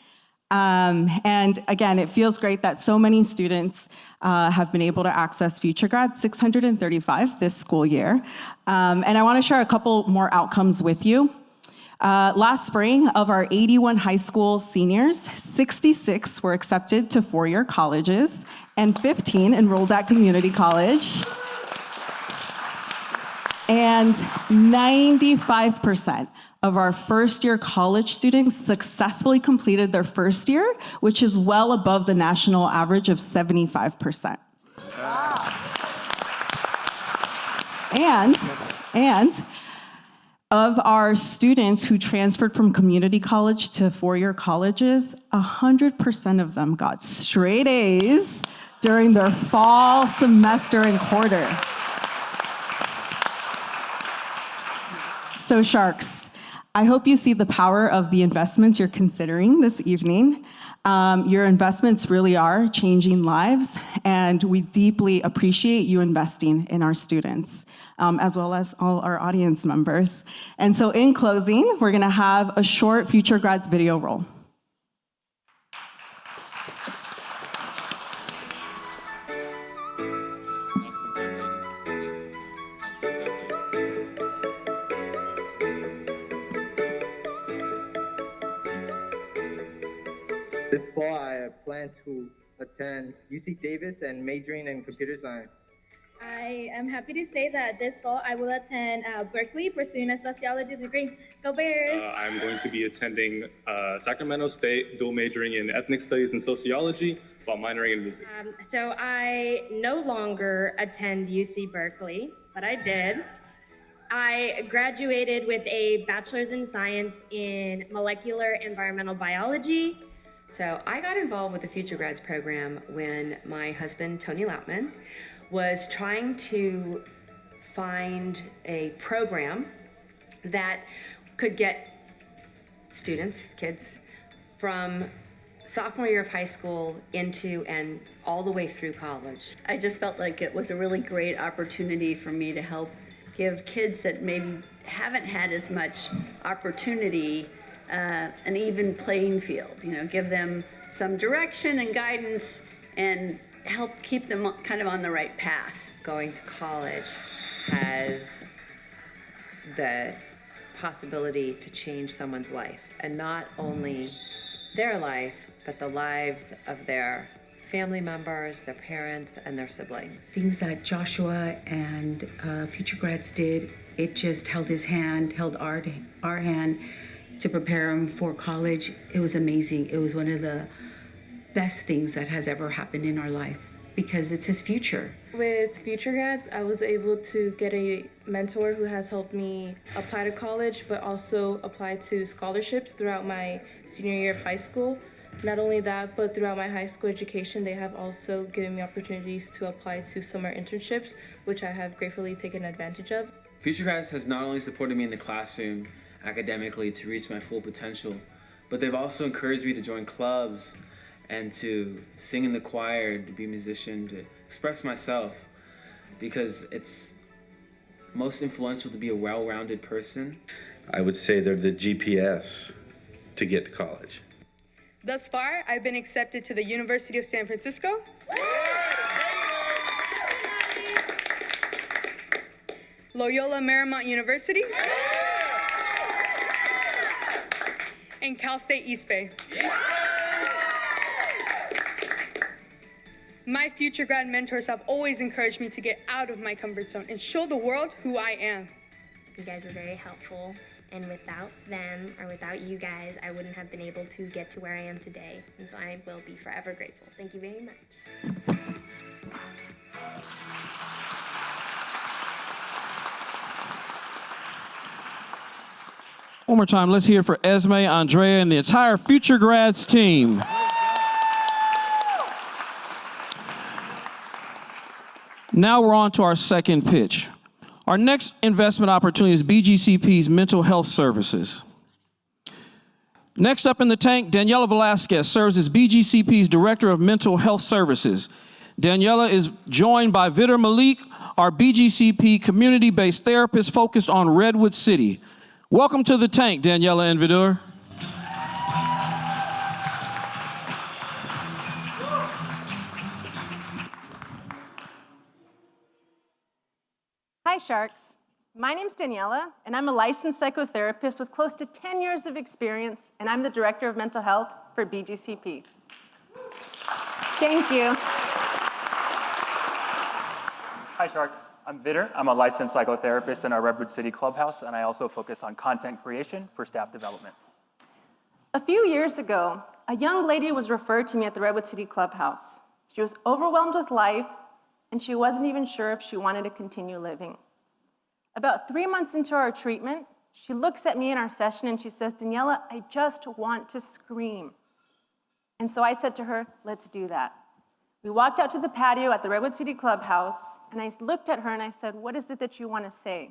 And again, it feels great that so many students have been able to access Future Grad, 635 this school year. And I want to share a couple more outcomes with you. Last spring, of our 81 high school seniors, 66 were accepted to 4-year colleges, and 15 enrolled at community college. And 95% of our first-year college students successfully completed their first year, which is well above the national average of 75%. Wow. And of our students who transferred from community college to 4-year colleges, 100% of them got straight A's during their fall semester and quarter. So Sharks, I hope you see the power of the investments you're considering this evening. Your investments really are changing lives, and and we deeply appreciate you investing in our students, as well as all our audience members. And so in closing, we're gonna have a short Future Grads video roll. This fall, I plan to attend UC Davis and majoring in computer science. I am happy to say that this fall I will attend Berkeley pursuing a sociology degree. Go Bears! I'm going to be attending Sacramento State, dual majoring in ethnic studies and sociology while minoring in music. So I no longer attend UC Berkeley, but I did. I graduated with a bachelor's in science in molecular environmental biology. So I got involved with the Future Grads program when my husband, Tony Lautman, was trying to find a program that could get students, kids, from sophomore year of high school into and all the way through college. I just felt like it was a really great opportunity for me to help give kids that maybe haven't had as much opportunity an even playing field, give them some direction and guidance and help keep them kind of on the right path. Going to college has the possibility to change someone's life, and not only their life, but the lives of their family members, their parents, and their siblings. Things that Joshua and Future Grads did, it just held his hand, held our hand to prepare him for college. It was amazing. It was one of the best things that has ever happened in our life because it's his future. With Future Grads, I was able to get a mentor who has helped me apply to college, but also apply to scholarships throughout my senior year of high school. Not only that, but throughout my high school education, they have also given me opportunities to apply to summer internships, which I have gratefully taken advantage of. Future Grads has not only supported me in the classroom academically to reach my full potential, but they've also encouraged me to join clubs and to sing in the choir, to be a musician, to express myself, because it's most influential to be a well-rounded person. I would say they're the GPS to get to college. Thus far, I've been accepted to the University of San Francisco, Loyola Marymount University, and Cal State East Bay. My Future Grad mentors have always encouraged me to get out of my comfort zone and show the world who I am. You guys were very helpful, and without them, or without you guys, I wouldn't have been able to get to where I am today, and so I will be forever grateful. Thank you very much. One more time, let's hear it for Esme, Andrea, and the entire Future Grads team. Now we're on to our second pitch. Our next investment opportunity is BGCP's mental health services. Next up in the tank, Daniela Velasquez serves as BGCP's Director of Mental Health Services. Daniela is joined by Vidar Malik, our BGCP community-based therapist focused on Redwood City. Welcome to the tank, Daniela and Vidar. Hi, Sharks. My name's Daniela, and I'm a licensed psychotherapist with close to 10 years of experience, and I'm the Director of Mental Health for BGCP. Thank you. Hi, Sharks. I'm Vidar. I'm a licensed psychotherapist in our Redwood City Clubhouse, and I also focus on content creation for staff development. A few years ago, a young lady was referred to me at the Redwood City Clubhouse. She was overwhelmed with life, and she wasn't even sure if she wanted to continue living. About 3 months into our treatment, she looks at me in our session and she says, Daniela, I just want to scream. And so I said to her, let's do that. We walked out to the patio at the Redwood City Clubhouse, and I looked at her and I said, what is it that you want to say?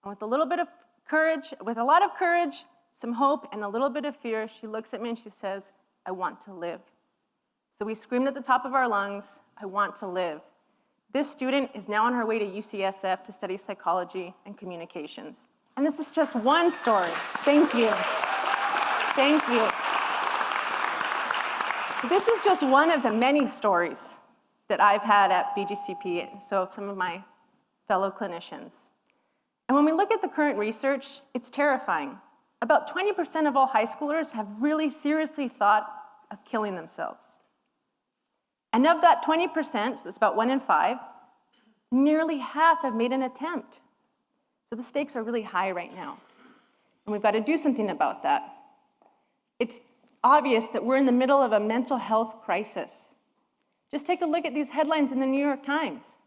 And with a little bit of courage, with a lot of courage, some hope, and a little bit of fear, she looks at me and she says, I want to live. So we screamed at the top of our lungs, "I want to live." This student is now on her way to UCSF to study psychology and communications. And this is just one story. Thank you. Thank you. This is just one of the many stories that I've had at BGCP, and so have some of my fellow clinicians. And when we look at the current research, it's terrifying. About 20% of all high schoolers have really seriously thought of killing themselves. And of that 20%, so that's about 1 in 5, nearly half have made an attempt. So the stakes are really high right now. And we've got to do something about that. It's obvious that we're in the middle of a mental health crisis. Just take a look at these headlines in the New York Times.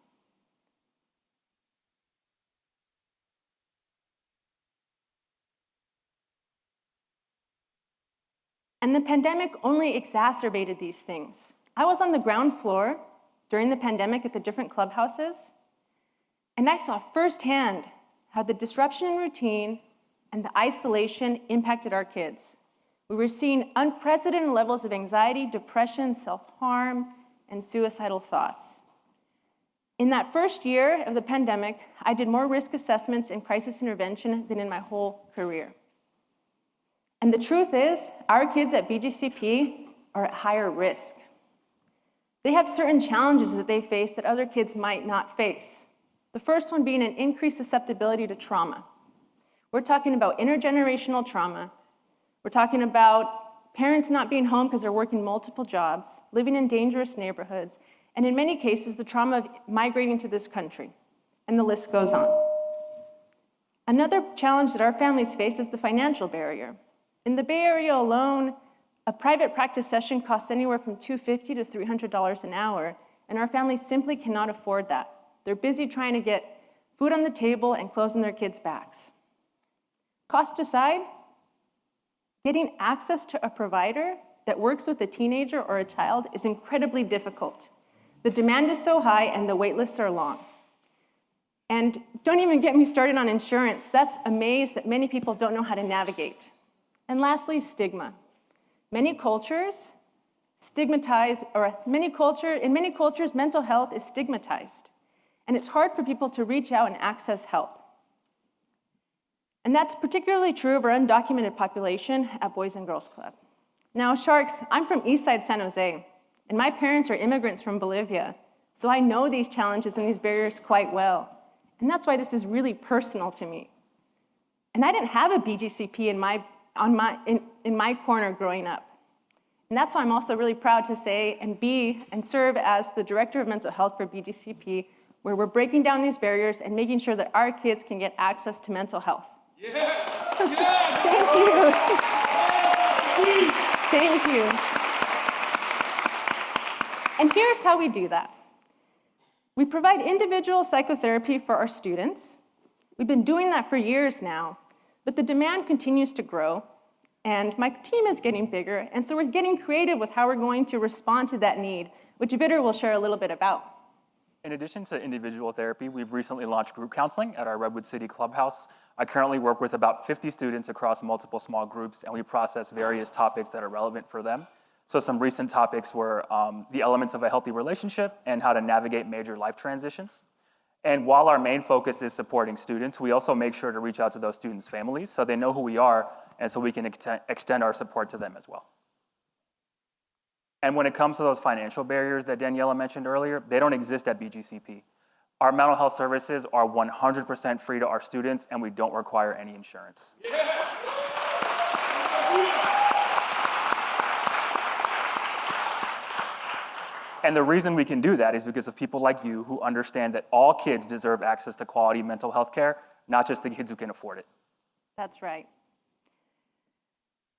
And the pandemic only exacerbated these things. I was on the ground floor during the pandemic at the different clubhouses, and I saw firsthand how the disruption in routine and the isolation impacted our kids. We were seeing unprecedented levels of anxiety, depression, self-harm, and suicidal thoughts. In that first year of the pandemic, I did more risk assessments and crisis intervention than in my whole career. And the truth is, our kids at BGCP are at higher risk. They have certain challenges that they face that other kids might not face. The first one being an increased susceptibility to trauma. We're talking about intergenerational trauma. We're talking about parents not being home because they're working multiple jobs, living in dangerous neighborhoods, and in many cases, the trauma of migrating to this country. And the list goes on. Another challenge that our families face is the financial barrier. In the Bay Area alone, a private practice session costs anywhere from $250 to $300 an hour, and our families simply cannot afford that. They're busy trying to get food on the table and clothes on their kids' backs. Cost aside, getting access to a provider that works with a teenager or a child is incredibly difficult. The demand is so high and the wait lists are long. And don't even get me started on insurance. That's a maze that many people don't know how to navigate. And lastly, stigma. Many cultures stigmatize, or in many cultures, mental health is stigmatized. And it's hard for people to reach out and access help. And that's particularly true of our undocumented population at Boys and Girls Club. Now, Sharks, I'm from Eastside San Jose, and my parents are immigrants from Bolivia, so I know these challenges and these barriers quite well. And that's why this is really personal to me. And I didn't have a BGCP in my corner growing up. And that's why I'm also really proud to say and serve as the Director of Mental Health for BGCP, where we're breaking down these barriers and making sure that our kids can get access to mental health. Yeah. Thank you. Thank you. And here's how we do that. We provide individual psychotherapy for our students. We've been doing that for years now, but the demand continues to grow, and my team is getting bigger, and so we're getting creative with how we're going to respond to that need, which Vitor will share a little bit about. In addition to individual therapy, we've recently launched group counseling at our Redwood City Clubhouse. I currently work with about 50 students across multiple small groups, and we process various topics that are relevant for them. So some recent topics were the elements of a healthy relationship and how to navigate major life transitions. And while our main focus is supporting students, we also make sure to reach out to those students' families so they know who we are and so we can extend our support to them as well. And when it comes to those financial barriers that Daniela mentioned earlier, they don't exist at BGCP. Our mental health services are 100% free to our students, and we don't require any insurance. And the reason we can do that is because of people like you who understand that all kids deserve access to quality mental health care, not just the kids who can afford it. That's right.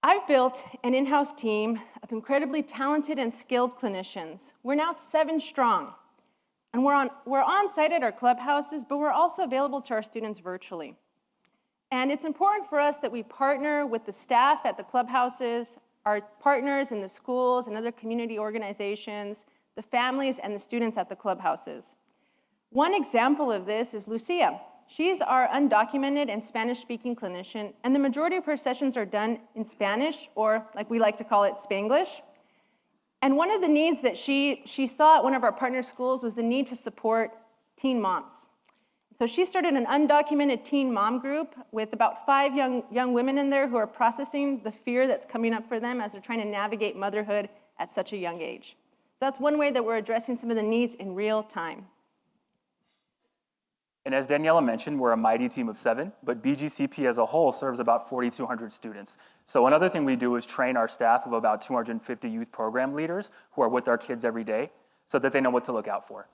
I've built an in-house team of incredibly talented and skilled clinicians. We're now 7 strong. And we're on site at our clubhouses, but we're also available to our students virtually. And it's important for us that we partner with the staff at the clubhouses, our partners in the schools and other community organizations, the families and the students at the clubhouses. One example of this is Lucia. She's our undocumented and Spanish-speaking clinician, and the majority of her sessions are done in Spanish, or like we like to call it, Spanglish. And one of the needs that she saw at one of our partner schools was the need to support teen moms. So she started an undocumented teen mom group with about 5 young women in there who are processing the fear that's coming up for them as they're trying to navigate motherhood at such a young age. So that's one way that we're addressing some of the needs in real time. And as Daniela mentioned, we're a mighty team of 7, but BGCP as a whole serves about 4,200 students. So another thing we do is train our staff of about 250 youth program leaders who are with our kids every day so that they know what to look out for.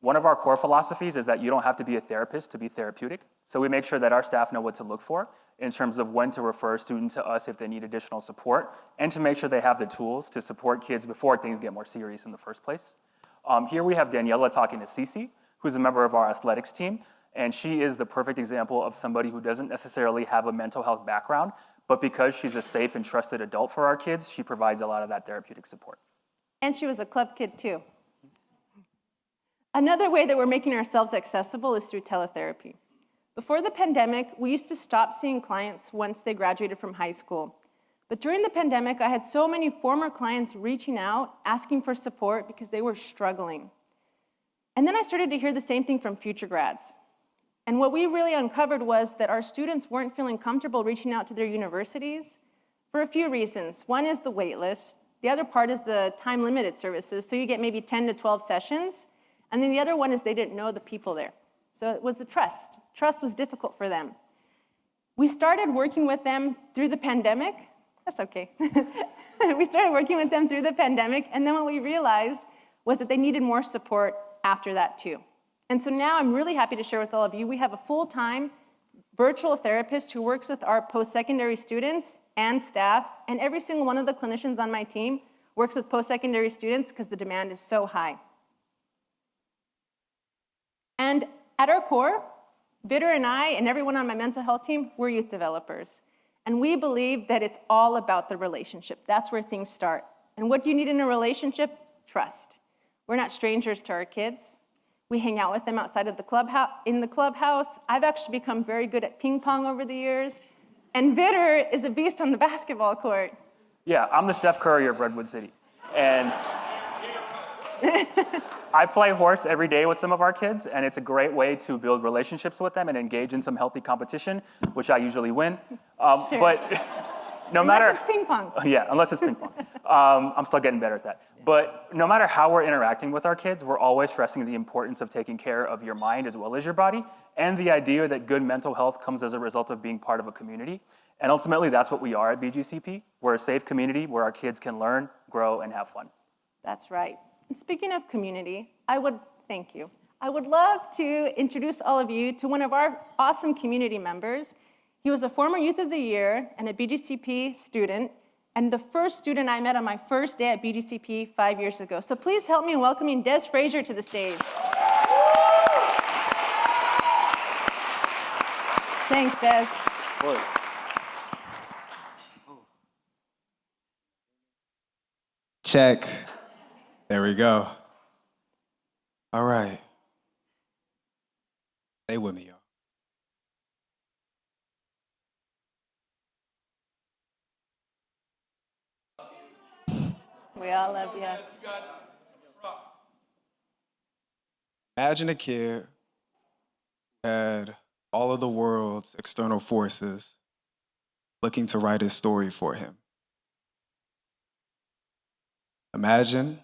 One of our core philosophies is that you don't have to be a therapist to be therapeutic. So we make sure that our staff know what to look for in terms of when to refer a student to us if they need additional support, and to make sure they have the tools to support kids before things get more serious in the first place. Here we have Daniela talking to Cece, who's a member of our athletics team, and she is the perfect example of somebody who doesn't necessarily have a mental health background, but because she's a safe and trusted adult for our kids, she provides a lot of that therapeutic support. And she was a club kid too. Another way that we're making ourselves accessible is through teletherapy. Before the pandemic, we used to stop seeing clients once they graduated from high school. But during the pandemic, I had so many former clients reaching out, asking for support because they were struggling. And then I started to hear the same thing from future grads. And what we really uncovered was that our students weren't feeling comfortable reaching out to their universities for a few reasons. One is the wait list. The other part is the time-limited services, so you get maybe 10 to 12 sessions. And then the other one is they didn't know the people there. So it was the trust. Trust was difficult for them. We started working with them through the pandemic. That's okay. We started working with them through the pandemic, and then what we realized was that they needed more support after that too. And so now I'm really happy to share with all of you, we have a full-time virtual therapist who works with our post-secondary students and staff, and every single one of the clinicians on my team works with post-secondary students because the demand is so high. And at our core, Vitter and I and everyone on my mental health team, we're youth developers. And we believe that it's all about the relationship. That's where things start. And what do you need in a relationship? Trust. We're not strangers to our kids. We hang out with them outside of the clubhouse. I've actually become very good at ping pong over the years. And Vitter is a beast on the basketball court. Yeah, I'm the Steph Curry of Redwood City. And I play horse every day with some of our kids, and it's a great way to build relationships with them and engage in some healthy competition, which I usually win. Sure. But no matter... Unless it's ping pong. Yeah, unless it's ping pong. I'm still getting better at that. But no matter how we're interacting with our kids, we're always stressing the importance of taking care of your mind as well as your body, and the idea that good mental health comes as a result of being part of a community. And ultimately, that's what we are at BGCP. We're a safe community where our kids can learn, grow, and have fun. That's right. And speaking of community, thank you. I would love to introduce all of you to one of our awesome community members. He was a former Youth of the Year and a BGCP student, and the first student I met on my first day at BGCP 5 years ago. So please help me in welcoming Des Frazier to the stage. Thanks, Des. Check. There we go. All right. Stay with me, y'all. We all love you. Imagine a kid who had all of the world's external forces looking to write his story for him. Imagine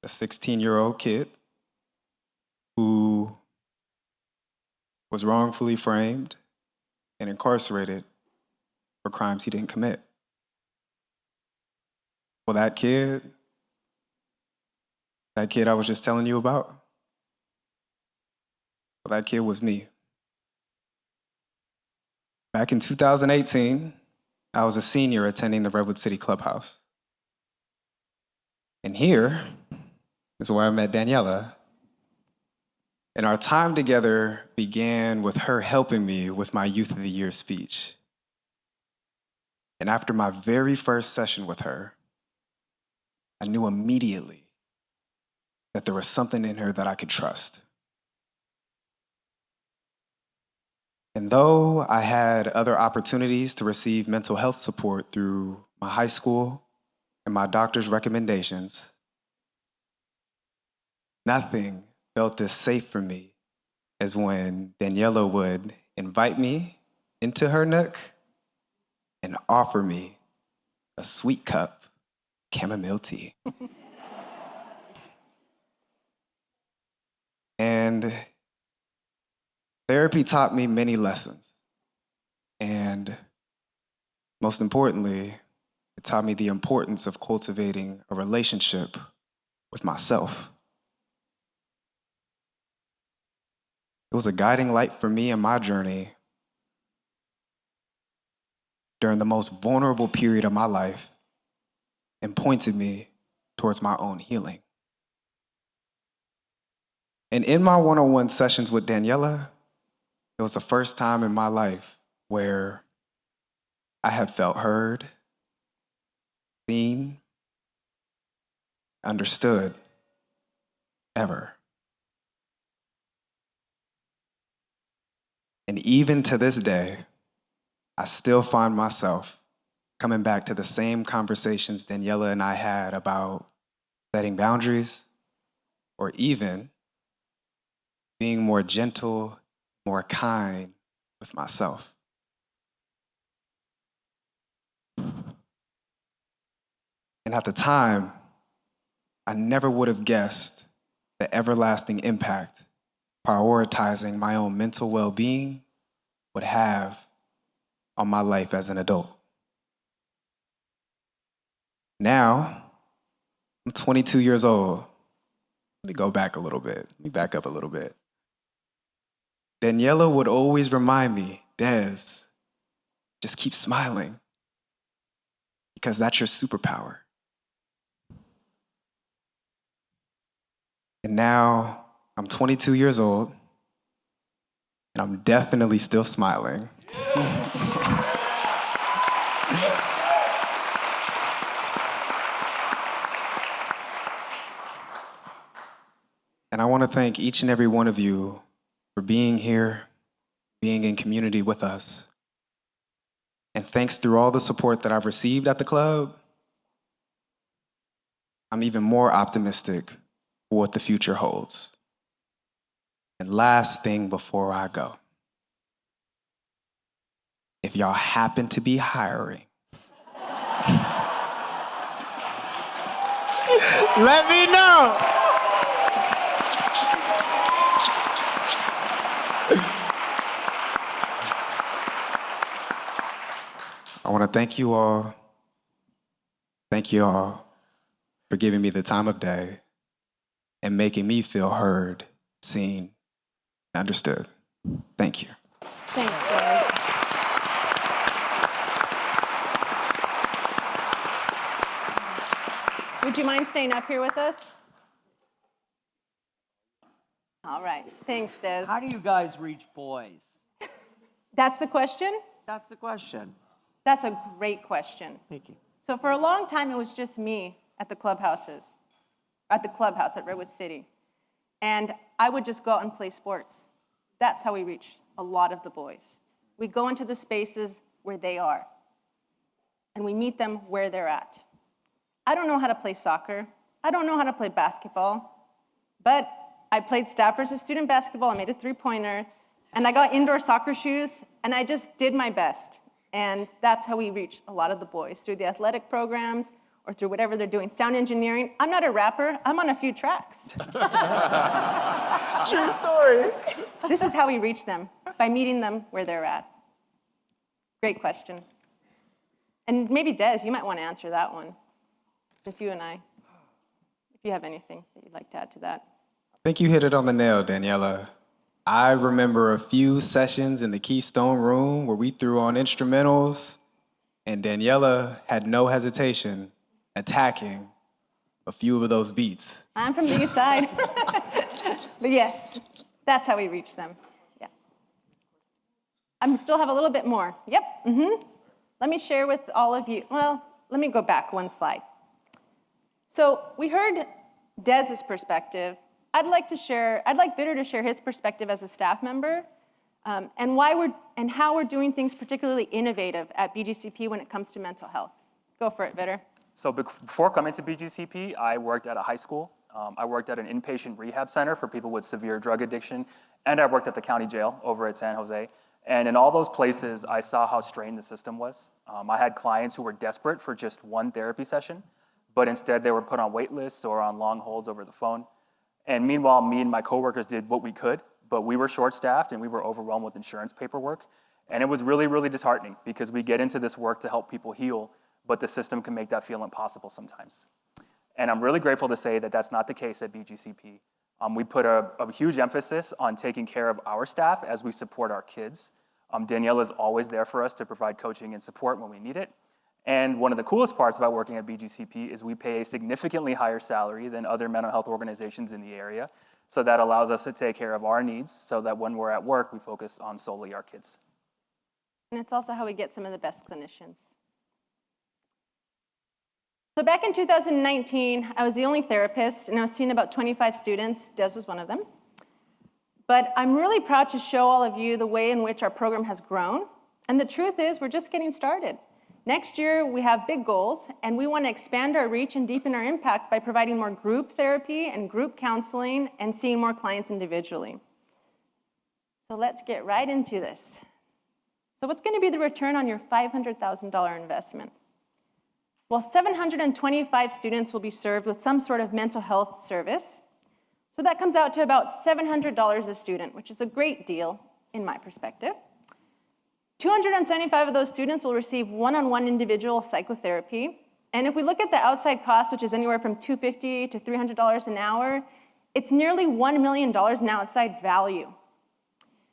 a 16-year-old kid who was wrongfully framed and incarcerated for crimes he didn't commit. Well, that kid I was just telling you about, well, that kid was me. Back in 2018, I was a senior attending the Redwood City Clubhouse. And here is where I met Daniela. And our time together began with her helping me with my Youth of the Year speech. And after my very first session with her, I knew immediately that there was something in her that I could trust. And though I had other opportunities to receive mental health support through my high school and my doctor's recommendations, nothing felt as safe for me as when Daniela would invite me into her nook and offer me a sweet cup of chamomile tea. And therapy taught me many lessons. And most importantly, it taught me the importance of cultivating a relationship with myself. It was a guiding light for me in my journey during the most vulnerable period of my life and pointed me towards my own healing. And in my one-on-one sessions with Daniela, it was the first time in my life where I had felt heard, seen, understood, ever. And even to this day, I still find myself coming back to the same conversations Daniela and I had about setting boundaries, or even being more gentle, more kind with myself. And at the time, I never would have guessed the everlasting impact prioritizing my own mental well-being would have on my life as an adult. Now, I'm 22 years old. Let me go back a little bit. Let me back up a little bit. Daniela would always remind me, Des, just keep smiling because that's your superpower. And now I'm 22 years old and I'm definitely still smiling. And I want to thank each and every one of you for being here, being in community with us. And thanks through all the support that I've received at the club, I'm even more optimistic for what the future holds. And last thing before I go, if y'all happen to be hiring, let me know. I want to thank you all. Thank you all for giving me the time of day and making me feel heard, seen, and understood. Thank you. Thanks, guys. Would you mind staying up here with us? All right. Thanks, Des. How do you guys reach boys? That's the question? That's the question. That's a great question. Thank you. So for a long time, it was just me at the clubhouse at Redwood City. And I would just go out and play sports. That's how we reach a lot of the boys. We go into the spaces where they are, and we meet them where they're at. I don't know how to play soccer. I don't know how to play basketball, but I played staff versus student basketball. I made a three-pointer, and I got indoor soccer shoes, and I just did my best. And that's how we reach a lot of the boys, through the athletic programs or through whatever they're doing. Sound engineering. I'm not a rapper. I'm on a few tracks. True story. This is how we reach them, by meeting them where they're at. Great question. And maybe Des, you might want to answer that one. Just you and I. If you have anything that you'd like to add to that. I think you hit it on the nail, Daniela. I remember a few sessions in the Keystone Room where we threw on instrumentals, and Daniela had no hesitation attacking a few of those beats. I'm from the east side. But yes, that's how we reach them. Yeah. I still have a little bit more. Yep. Let me share with all of you. Well, let me go back one slide. So we heard Dez's perspective. I'd like Vitor to share his perspective as a staff member, and how we're doing things particularly innovative at BGCP when it comes to mental health. Go for it, Vitor. So before coming to BGCP, I worked at a high school. I worked at an inpatient rehab center for people with severe drug addiction, and I worked at the county jail over at San Jose. And in all those places, I saw how strained the system was. I had clients who were desperate for just one therapy session, but instead they were put on wait lists or on long holds over the phone. And meanwhile, me and my coworkers did what we could, but we were short-staffed and we were overwhelmed with insurance paperwork. And it was really, really disheartening because we get into this work to help people heal, but the system can make that feel impossible sometimes. And I'm really grateful to say that that's not the case at BGCP. We put a huge emphasis on taking care of our staff as we support our kids. Danielle is always there for us to provide coaching and support when we need it. And one of the coolest parts about working at BGCP is we pay a significantly higher salary than other mental health organizations in the area. So that allows us to take care of our needs so that when we're at work, we focus on solely our kids. And it's also how we get some of the best clinicians. So back in 2019, I was the only therapist, and I was seeing about 25 students. Des was one of them. But I'm really proud to show all of you the way in which our program has grown. And the truth is, we're just getting started. Next year, we have big goals, and we want to expand our reach and deepen our impact by providing more group therapy and group counseling and seeing more clients individually. So let's get right into this. So what's going to be the return on your $500,000 investment? Well, 725 students will be served with some sort of mental health service. So that comes out to about $700 a student, which is a great deal in my perspective. 275 of those students will receive one-on-one individual psychotherapy. And if we look at the outside cost, which is anywhere from $250 to $300 an hour, it's nearly $1 million in outside value.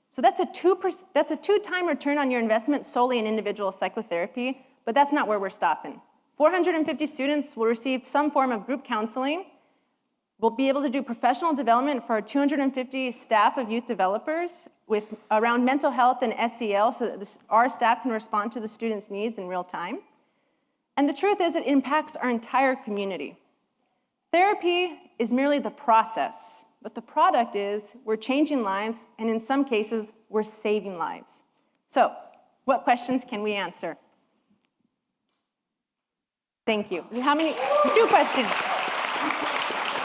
So that's a 2-time return on your investment solely in individual psychotherapy, but that's not where we're stopping. 450 students will receive some form of group counseling. We'll be able to do professional development for our 250 staff of youth developers around mental health and SEL so that our staff can respond to the students' needs in real time. And the truth is it impacts our entire community. Therapy is merely the process, but the product is we're changing lives, and in some cases, we're saving lives. So, what questions can we answer? Thank you. How many? 2 questions.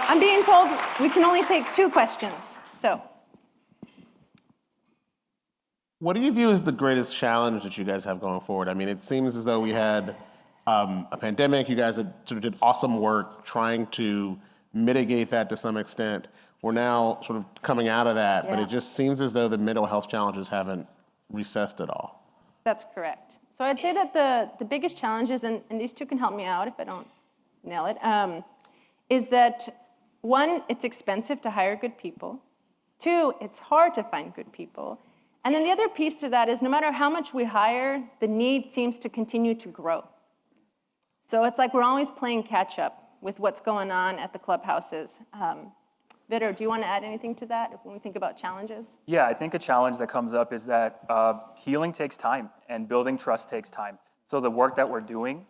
I'm being told we can only take 2 questions, so. What do you view as the greatest challenge that you guys have going forward? I mean, it seems as though we had a pandemic. You guys sort of did awesome work trying to mitigate that to some extent. We're now sort of coming out of that, but it just seems as though the mental health challenges haven't recessed at all. That's correct. So I'd say that the biggest challenges, and these 2 can help me out if I don't nail it, is that 1, it's expensive to hire good people. 2, it's hard to find good people. And then the other piece to that is no matter how much we hire, the need seems to continue to grow. So it's like we're always playing catch up with what's going on at the clubhouses. Vitor, do you want to add anything to that when we think about challenges? Yeah, I think a challenge that comes up is that healing takes time and building trust takes time. So the work that we're doing,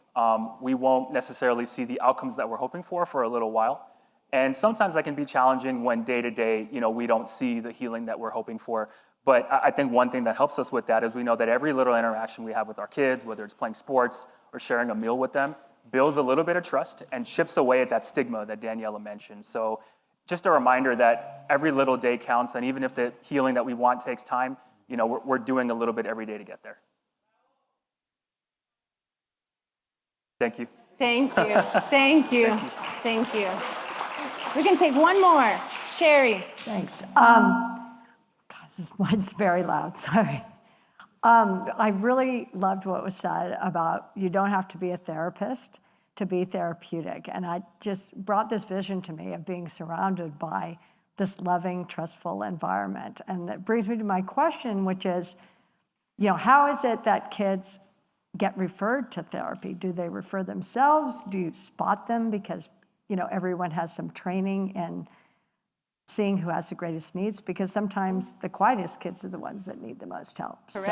we won't necessarily see the outcomes that we're hoping for a little while. And sometimes that can be challenging when day to day, we don't see the healing that we're hoping for. But I think one thing that helps us with that is we know that every little interaction we have with our kids, whether it's playing sports or sharing a meal with them, builds a little bit of trust and chips away at that stigma that Daniela mentioned. So just a reminder that every little day counts, and even if the healing that we want takes time, we're doing a little bit every day to get there. Thank you. Thank you. Thank you. Thank you. We can take one more. Sherry. Thanks. God, mine's very loud, sorry. I really loved what was said about you don't have to be a therapist to be therapeutic. And I just brought this vision to me of being surrounded by this loving, trustful environment. And that brings me to my question, which is, how is it that kids get referred to therapy? Do they refer themselves? Do you spot them? Because, everyone has some training in seeing who has the greatest needs, because sometimes the quietest kids are the ones that need the most help. Correct.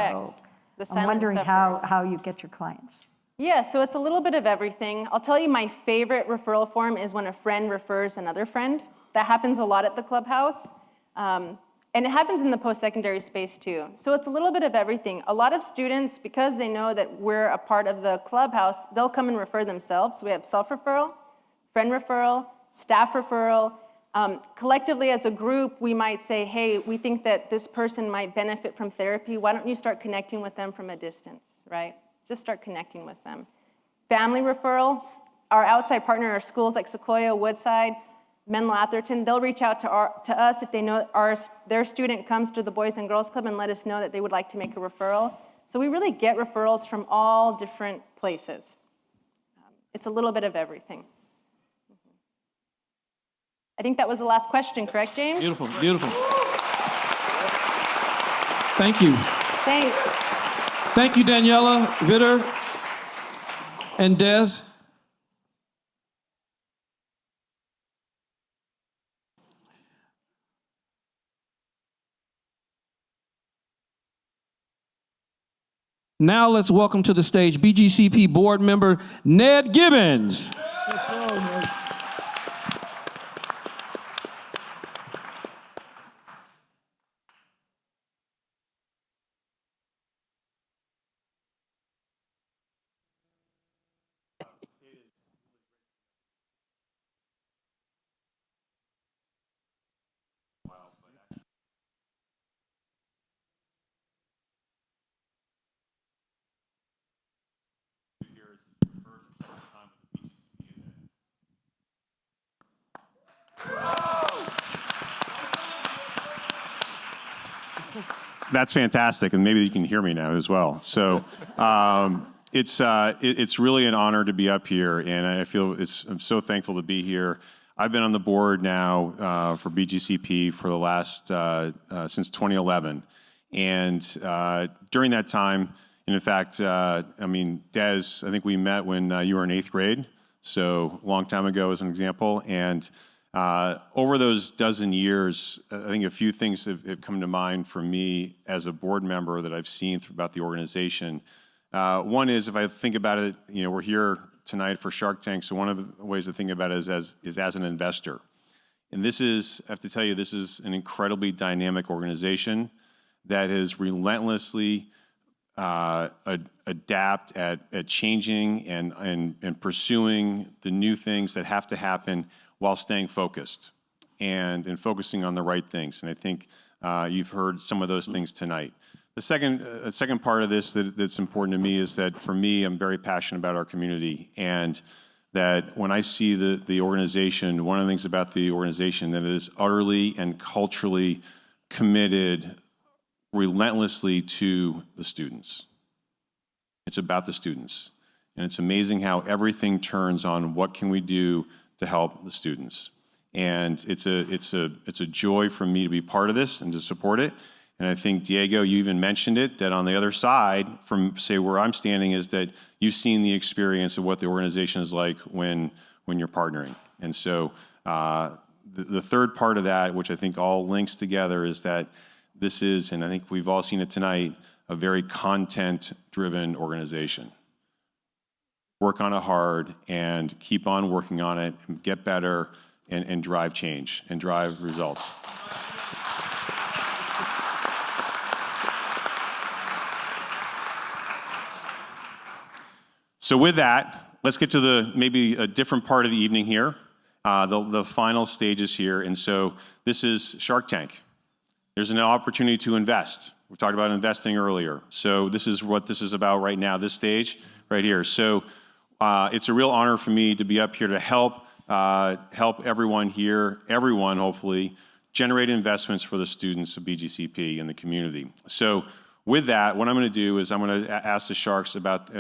So I'm wondering how you get your clients. Yeah, so it's a little bit of everything. I'll tell you my favorite referral form is when a friend refers another friend. That happens a lot at the clubhouse. And it happens in the post-secondary space too. So it's a little bit of everything. A lot of students, because they know that we're a part of the clubhouse, they'll come and refer themselves. So we have self-referral, friend referral, staff referral. Collectively as a group, we might say, hey, we think that this person might benefit from therapy. Why don't you start connecting with them from a distance, right? Just start connecting with them. Family referrals, our outside partner are schools like Sequoia, Woodside, Menlo Atherton. They'll reach out to us if they know their student comes to the Boys and Girls Club and let us know that they would like to make a referral. So we really get referrals from all different places. It's a little bit of everything. I think that was the last question, correct, James? Beautiful, beautiful. Thank you. Thanks. Thank you, Daniela, Vitter, and Des. Now let's welcome to the stage BGCP board member Ned Gibbons. That's fantastic, and maybe you can hear me now as well. So it's really an honor to be up here, and I feel I'm so thankful to be here. I've been on the board now for BGCP for the last since 2011, and during that time, and in fact, I mean, Des, I think we met when you were in 8th grade, so a long time ago as an example, and over those dozen years, I think a few things have come to mind for me as a board member that I've seen about the organization. One is, if I think about it, you know, we're here tonight for Shark Tank, so one of the ways to think about it is as an investor. And this is, I have to tell you, this is an incredibly dynamic organization that is relentlessly adapt at changing and pursuing the new things that have to happen while staying focused and focusing on the right things. And I think you've heard some of those things tonight. The second part of this that's important to me is that for me, I'm very passionate about our community, and that when I see the organization, one of the things about the organization that it is utterly and culturally committed relentlessly to the students. It's about the students. And it's amazing how everything turns on what can we do to help the students. And it's a joy for me to be part of this and to support it. And I think, Diego, you even mentioned it, that on the other side from, say, where I'm standing is that you've seen the experience of what the organization is like when you're partnering. And so the third part of that, which I think all links together, is that this is, and I think we've all seen it tonight, a very content-driven organization. Work on it hard and keep on working on it and get better and drive change and drive results. So with that, let's get to maybe a different part of the evening here, the final stages here. And so this is Shark Tank. There's an opportunity to invest. We talked about investing earlier. So this is what this is about right now, this stage right here. So it's a real honor for me to be up here to help everyone here, everyone hopefully, generate investments for the students of BGCP in the community. So with that, what I'm going to do is I'm going to ask the Sharks about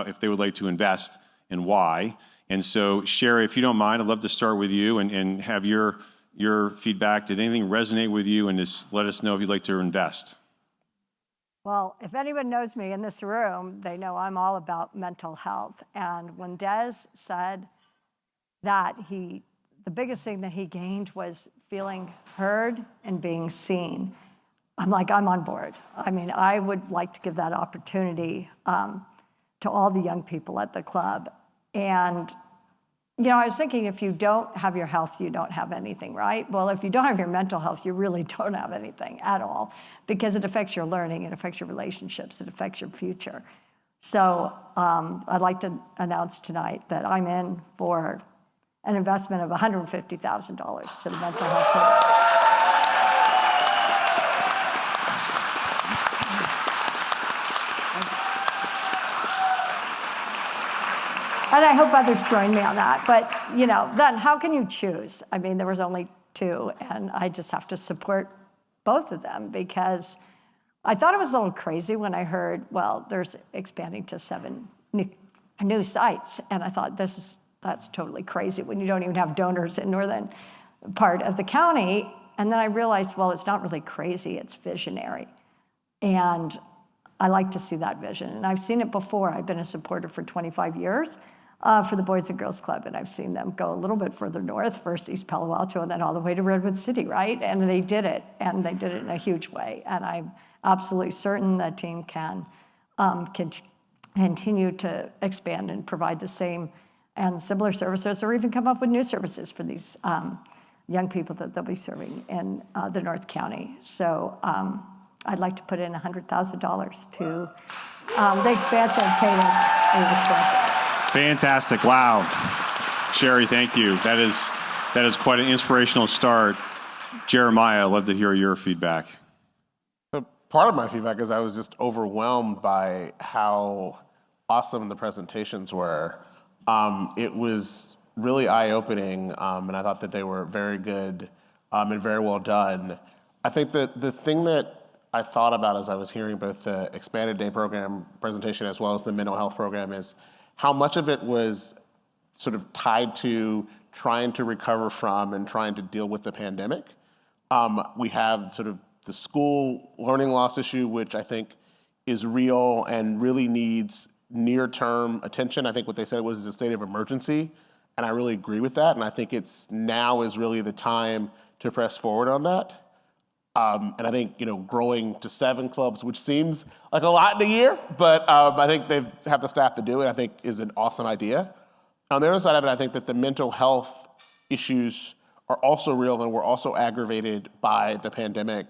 if they would like to invest and why. And so, Sherry, if you don't mind, I'd love to start with you and have your feedback. Did anything resonate with you? And just let us know if you'd like to invest. Well, if anyone knows me in this room, they know I'm all about mental health. And when Des said that the biggest thing that he gained was feeling heard and being seen, I'm like, I'm on board. I mean, I would like to give that opportunity to all the young people at the club. And I was thinking if you don't have your health, you don't have anything, right? Well, if you don't have your mental health, you really don't have anything at all, because it affects your learning, it affects your relationships, it affects your future. So I'd like to announce tonight that I'm in for an investment of $150,000 to the mental health program. And I hope others join me on that. But, then how can you choose? I mean, there was only two, and I just have to support both of them, because I thought it was a little crazy when I heard, well, there's expanding to 7 new sites. And I thought, that's totally crazy when you don't even have donors in northern part of the county. And then I realized, well, it's not really crazy, it's visionary. And I like to see that vision. And I've seen it before. I've been a supporter for 25 years for the Boys and Girls Club, and I've seen them go a little bit further north, first East Palo Alto, and then all the way to Redwood City, right? And they did it, and they did it in a huge way. And I'm absolutely certain that team can continue to expand and provide the same and similar services, or even come up with new services for these young people that they'll be serving in the North County. So I'd like to put in $100,000 to the expansion of Taylor. Fantastic. Wow. Sherry, thank you. That is quite an inspirational start. Jeremiah, I'd love to hear your feedback. So part of my feedback is I was just overwhelmed by how awesome the presentations were. It was really eye-opening, and I thought that they were very good and very well done. I think that the thing that I thought about as I was hearing both the expanded day program presentation as well as the mental health program is how much of it was sort of tied to trying to recover from and trying to deal with the pandemic. We have sort of the school learning loss issue, which I think is real and really needs near-term attention. I think what they said was a state of emergency, and I really agree with that. And I think now is really the time to press forward on that. And I think, growing to 7 clubs, which seems like a lot in a year, but I think they have the staff to do it, I think is an awesome idea. On the other side of it, I think that the mental health issues are also real and were also aggravated by the pandemic.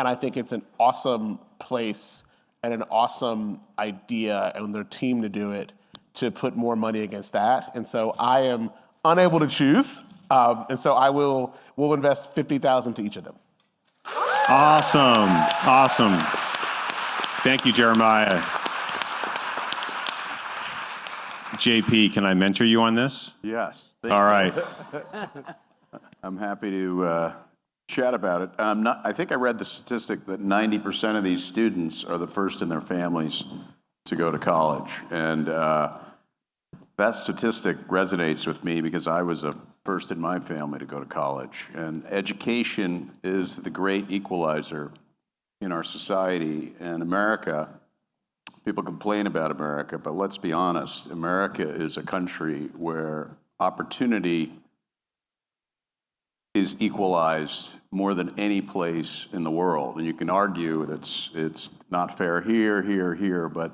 And I think it's an awesome place and an awesome idea and their team to do it, to put more money against that. And so I am unable to choose. And so we'll invest $50,000 to each of them. Awesome. Awesome. Thank you, Jeremiah. JP, can I mentor you on this? Yes. All right. I'm happy to chat about it. I think I read the statistic that 90% of these students are the first in their families to go to college. And that statistic resonates with me because I was a first in my family to go to college. And education is the great equalizer in our society. And America, people complain about America, but let's be honest, America is a country where opportunity is equalized more than any place in the world. And you can argue that it's not fair here, but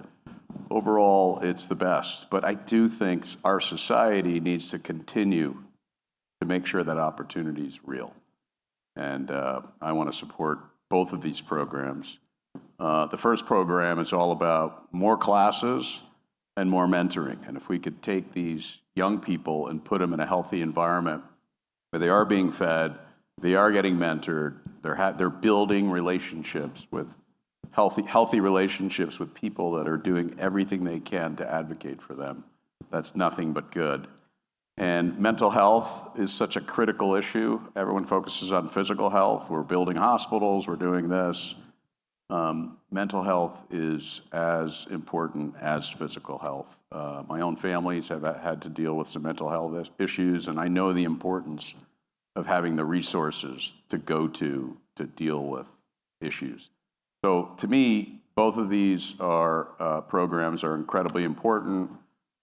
overall it's the best. But I do think our society needs to continue to make sure that opportunity is real. And I want to support both of these programs. The first program is all about more classes and more mentoring. And if we could take these young people and put them in a healthy environment where they are being fed, they are getting mentored, they're building relationships with healthy relationships with people that are doing everything they can to advocate for them, that's nothing but good. And mental health is such a critical issue. Everyone focuses on physical health. We're building hospitals, we're doing this. Mental health is as important as physical health. My own families have had to deal with some mental health issues, and I know the importance of having the resources to go to deal with issues. So to me, both of these programs are incredibly important.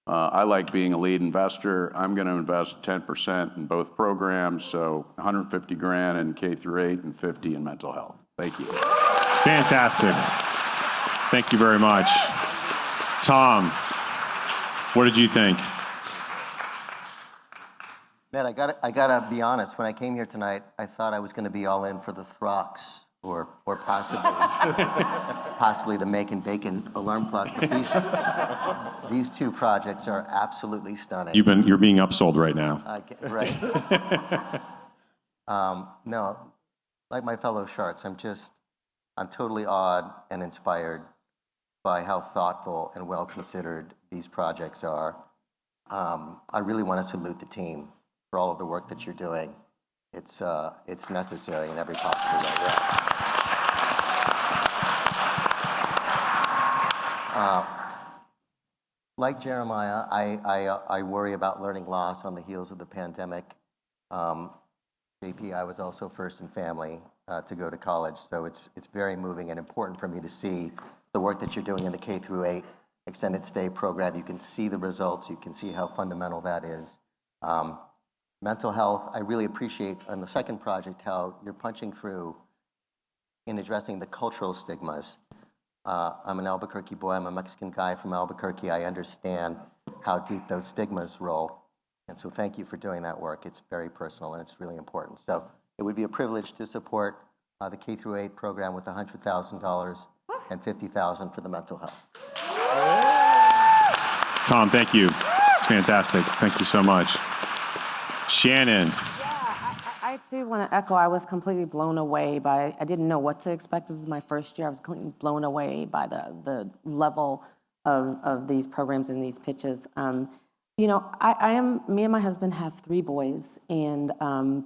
I like being a lead investor. I'm going to invest 10% in both programs, so $150,000 in K through 8 and $50,000 in mental health. Thank you. Fantastic. Thank you very much. Tom, what did you think? Man, I gotta be honest. When I came here tonight, I thought I was going to be all in for the Throx or possibly possibly the Make and Bacon alarm clock. But these two projects are absolutely stunning. You're being upsold right now. Right. No, like my fellow sharks, I'm totally awed and inspired by how thoughtful and well considered these projects are. I really want to salute the team for all of the work that you're doing. It's necessary in every possible way. Like Jeremiah, I worry about learning loss on the heels of the pandemic. JP, I was also first in family to go to college, so it's very moving and important for me to see the work that you're doing in the K through 8 extended stay program. You can see the results. You can see how fundamental that is. Mental health, I really appreciate on the second project how you're punching through in addressing the cultural stigmas. I'm an Albuquerque boy. I'm a Mexican guy from Albuquerque. I understand how deep those stigmas roll. And so thank you for doing that work. It's very personal and it's really important. So it would be a privilege to support the K through 8 program with $100,000 and $50,000 for the mental health. Tom, thank you. It's fantastic. Thank you so much. Shannon. I too want to echo, I was completely blown away by, I didn't know what to expect. This is my first year. I was completely blown away by the level of these programs and these pitches. You know, me and my husband have 3 boys, and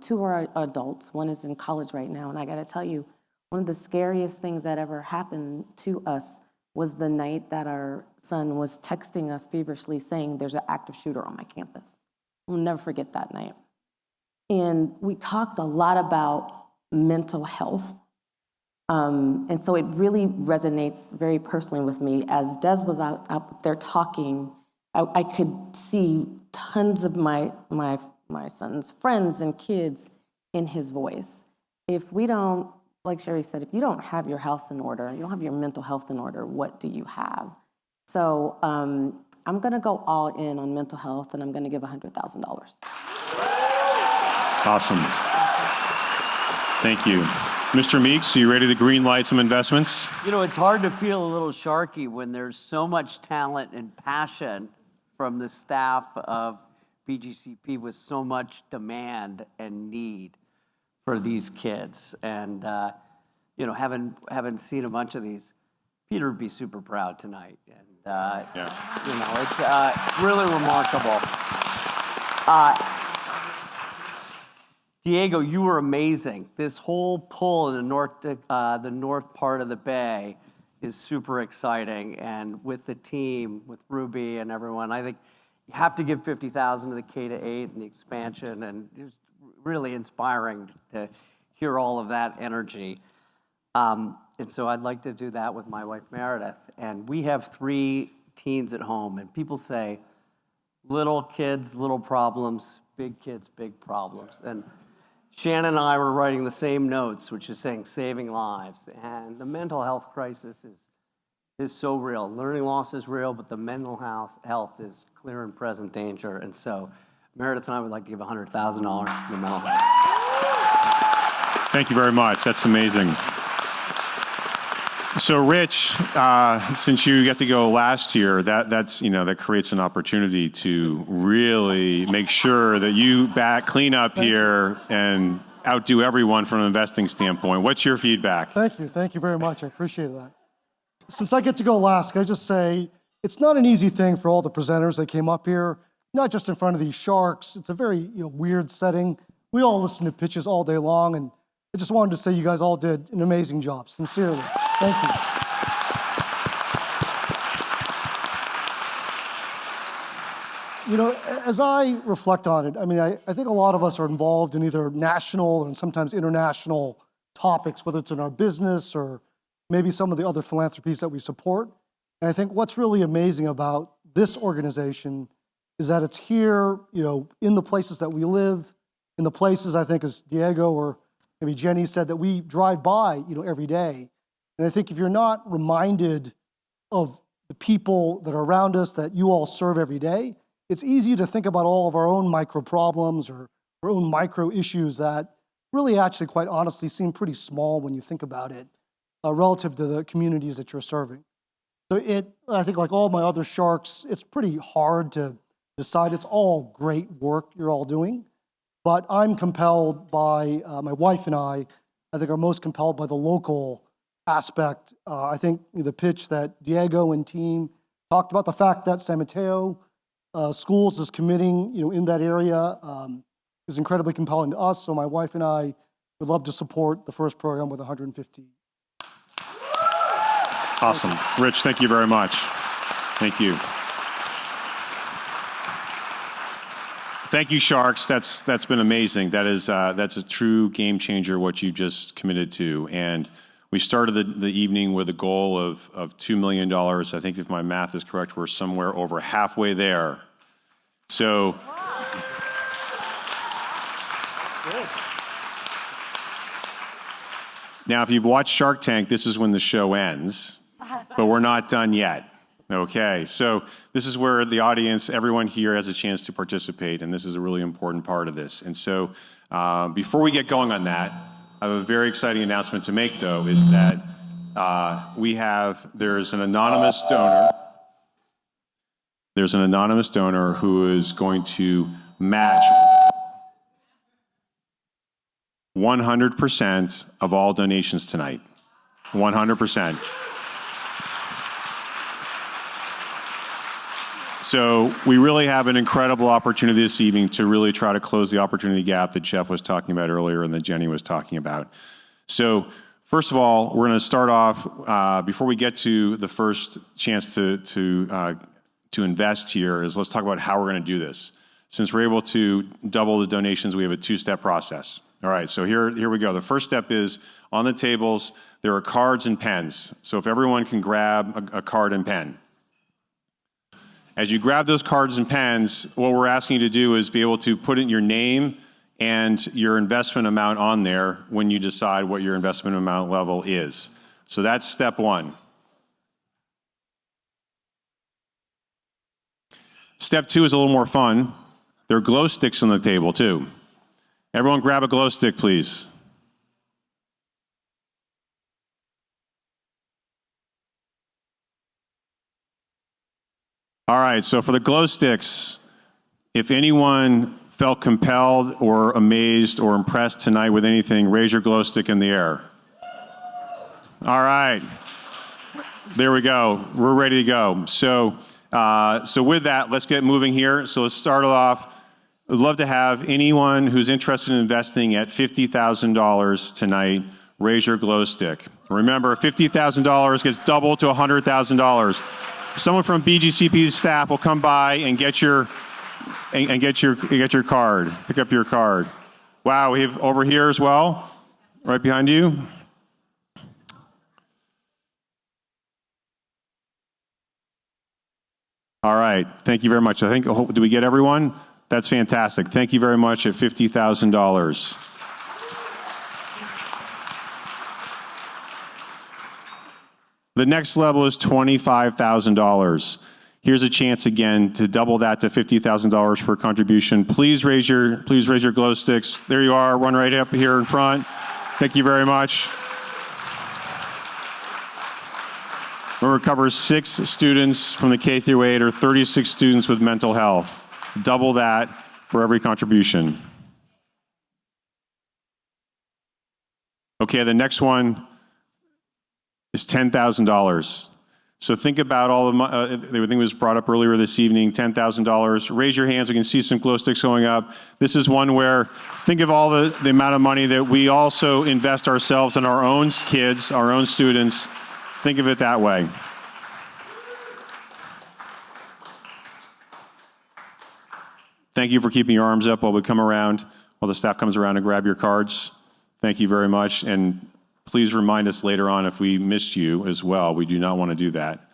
2 are adults. 1 is in college right now, and I got to tell you, one of the scariest things that ever happened to us was the night that our son was texting us feverishly saying, "There's an active shooter on my campus." We'll never forget that night. And we talked a lot about mental health. And so it really resonates very personally with me. As Des was out there talking, I could see tons of my son's friends and kids in his voice. If we don't, like Sherry said, if you don't have your house in order, you don't have your mental health in order, what do you have? So I'm gonna go all in on mental health, and I'm gonna give $100,000. Awesome. Thank you. Mr. Meeks, are you ready to green light some investments? You know, it's hard to feel a little sharky when there's so much talent and passion from the staff of BGCP with so much demand and need for these kids. And, you know, having seen a bunch of these, Peter would be super proud tonight. And, you know, it's really remarkable. Diego, you were amazing. This whole pull in the north part of the Bay is super exciting. And with the team, with Ruby and everyone, I think you have to give $50,000 to the K-8 and the expansion. And it's really inspiring to hear all of that energy. And so I'd like to do that with my wife, Meredith. And we have 3 teens at home. And people say, little kids, little problems, big kids, big problems. And Shannon and I were writing the same notes, which is saying saving lives. And the mental health crisis is so real. Learning loss is real, but the mental health is clear and present danger. And so Meredith and I would like to give $100,000 to the mental health. Thank you very much. That's amazing. So, Rich, since you get to go last year, that creates an opportunity to really make sure that you clean up here and outdo everyone from an investing standpoint. What's your feedback? Thank you very much. I appreciate that. Since I get to go last, can I just say it's not an easy thing for all the presenters that came up here, not just in front of these sharks. It's a very weird setting. We all listen to pitches all day long, and I just wanted to say you guys all did an amazing job, sincerely. Thank you. You know, as I reflect on it, I mean, I think a lot of us are involved in either national and sometimes international topics, whether it's in our business or maybe some of the other philanthropies that we support. And I think what's really amazing about this organization is that it's here, in the places that we live, in the places, I think, as Diego or maybe Jenny said, that we drive by, every day. And I think if you're not reminded of the people that are around us that you all serve every day, it's easy to think about all of our own micro problems or our own micro issues that really actually, quite honestly, seem pretty small when you think about it relative to the communities that you're serving. So I think like all my other sharks, it's pretty hard to decide. It's all great work you're all doing, but I'm compelled by, my wife and I think are most compelled by the local aspect. I think the pitch that Diego and team talked about, the fact that San Mateo Schools is committing, in that area is incredibly compelling to us. So my wife and I would love to support the first program with 150. Awesome. Rich, thank you very much. Thank you. Thank you, Sharks. That's been amazing. That's a true game changer, what you just committed to. And we started the evening with a goal of $2 million. I think if my math is correct, we're somewhere over halfway there. So, now if you've watched Shark Tank, this is when the show ends, but we're not done yet. Okay, so this is where the audience, everyone here has a chance to participate, and this is a really important part of this. And so before we get going on that, I have a very exciting announcement to make, though, is that there's an anonymous donor. There's an anonymous donor who is going to match 100% of all donations tonight. 100%. So we really have an incredible opportunity this evening to really try to close the opportunity gap that Jeff was talking about earlier and that Jenny was talking about. So first of all, we're going to start off, before we get to the first chance to invest here, is let's talk about how we're going to do this. Since we're able to double the donations, we have a two-step process. All right, so here we go. The first step is on the tables, there are cards and pens. So if everyone can grab a card and pen. As you grab those cards and pens, what we're asking you to do is be able to put in your name and your investment amount on there when you decide what your investment amount level is. So that's step one. Step two is a little more fun. There are glow sticks on the table too. Everyone grab a glow stick, please. All right, so for the glow sticks, if anyone felt compelled or amazed or impressed tonight with anything, raise your glow stick in the air. All right, there we go. We're ready to go. So with that, let's get moving here. So let's start off. I'd love to have anyone who's interested in investing at $50,000 tonight, raise your glow stick. Remember, $50,000 gets doubled to $100,000. Someone from BGCP's staff will come by and get your card. Pick up your card. Wow, we have over here as well, right behind you. All right, thank you very much. Did we get everyone? That's fantastic. Thank you very much at $50,000. The next level is $25,000. Here's a chance again to double that to $50,000 for a contribution. Please raise your glow sticks. There you are, one right up here in front. Thank you very much. Remember, it covers 6 students from the K through 8 or 36 students with mental health. Double that for every contribution. Okay, the next one is $10,000. So think about all the everything was brought up earlier this evening, $10,000. Raise your hands, we can see some glow sticks going up. This is one where, think of all the amount of money that we also invest ourselves in our own kids, our own students. Think of it that way. Thank you for keeping your arms up while we come around, while the staff comes around and grab your cards. Thank you very much. And please remind us later on if we missed you as well. We do not want to do that.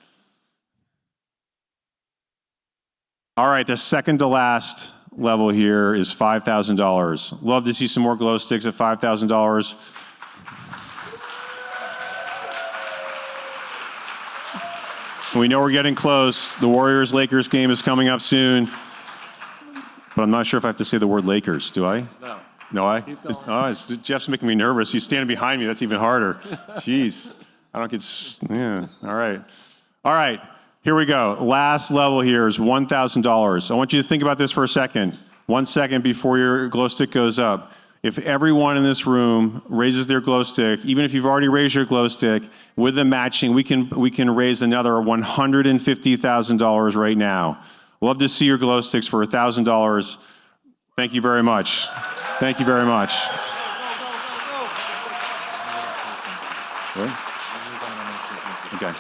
All right, the second to last level here is $5,000. Love to see some more glow sticks at $5,000. We know we're getting close. The Warriors-Lakers game is coming up soon. but I'm not sure if I have to say the word Lakers, do I? No. No, Keep going. Jeff's making me nervous. He's standing behind me. That's even harder. Jeez. I don't get, yeah, all right. All right, here we go. Last level here is $1,000. I want you to think about this for a second. 1 second before your glow stick goes up. If everyone in this room raises their glow stick, even if you've already raised your glow stick, with the matching, we can raise another $150,000 right now. Love to see your glow sticks for $1,000. Thank you very much. Thank you very much. Good? Okay.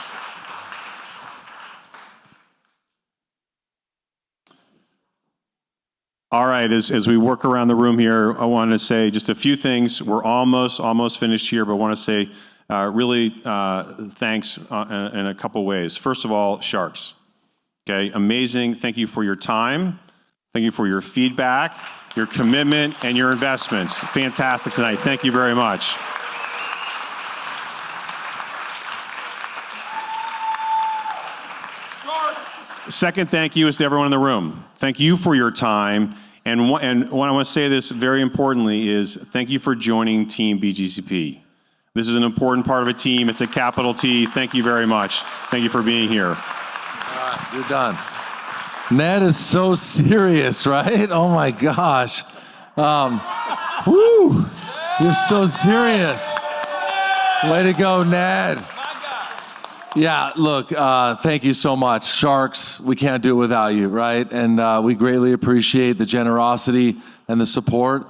All right, as we work around the room here, I want to say just a few things. We're almost finished here, but I want to say really thanks in a couple ways. First of all, Sharks. Okay, amazing. Thank you for your time. Thank you for your feedback, your commitment, and your investments. Fantastic tonight. Thank you very much. Second thank you is to everyone in the room. Thank you for your time. And what I want to say this very importantly is thank you for joining Team BGCP. This is an important part of a team. It's a capital T. Thank you very much. Thank you for being here. You're done. Ned is so serious, right? Oh my gosh. Woo! You're so serious. Way to go, Ned. Yeah, look, thank you so much. Sharks, we can't do it without you, right? And we greatly appreciate the generosity and the support.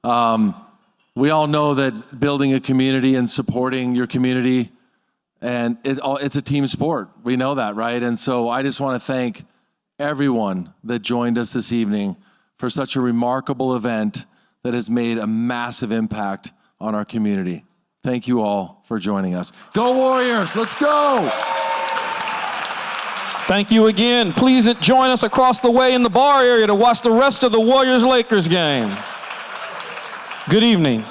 We all know that building a community and supporting your community, and it's a team sport. We know that, right? And so I just want to thank everyone that joined us this evening for such a remarkable event that has made a massive impact on our community. Thank you all for joining us. Go Warriors, let's go! Thank you again. Please join us across the way in the bar area to watch the rest of the Warriors-Lakers game. Good evening.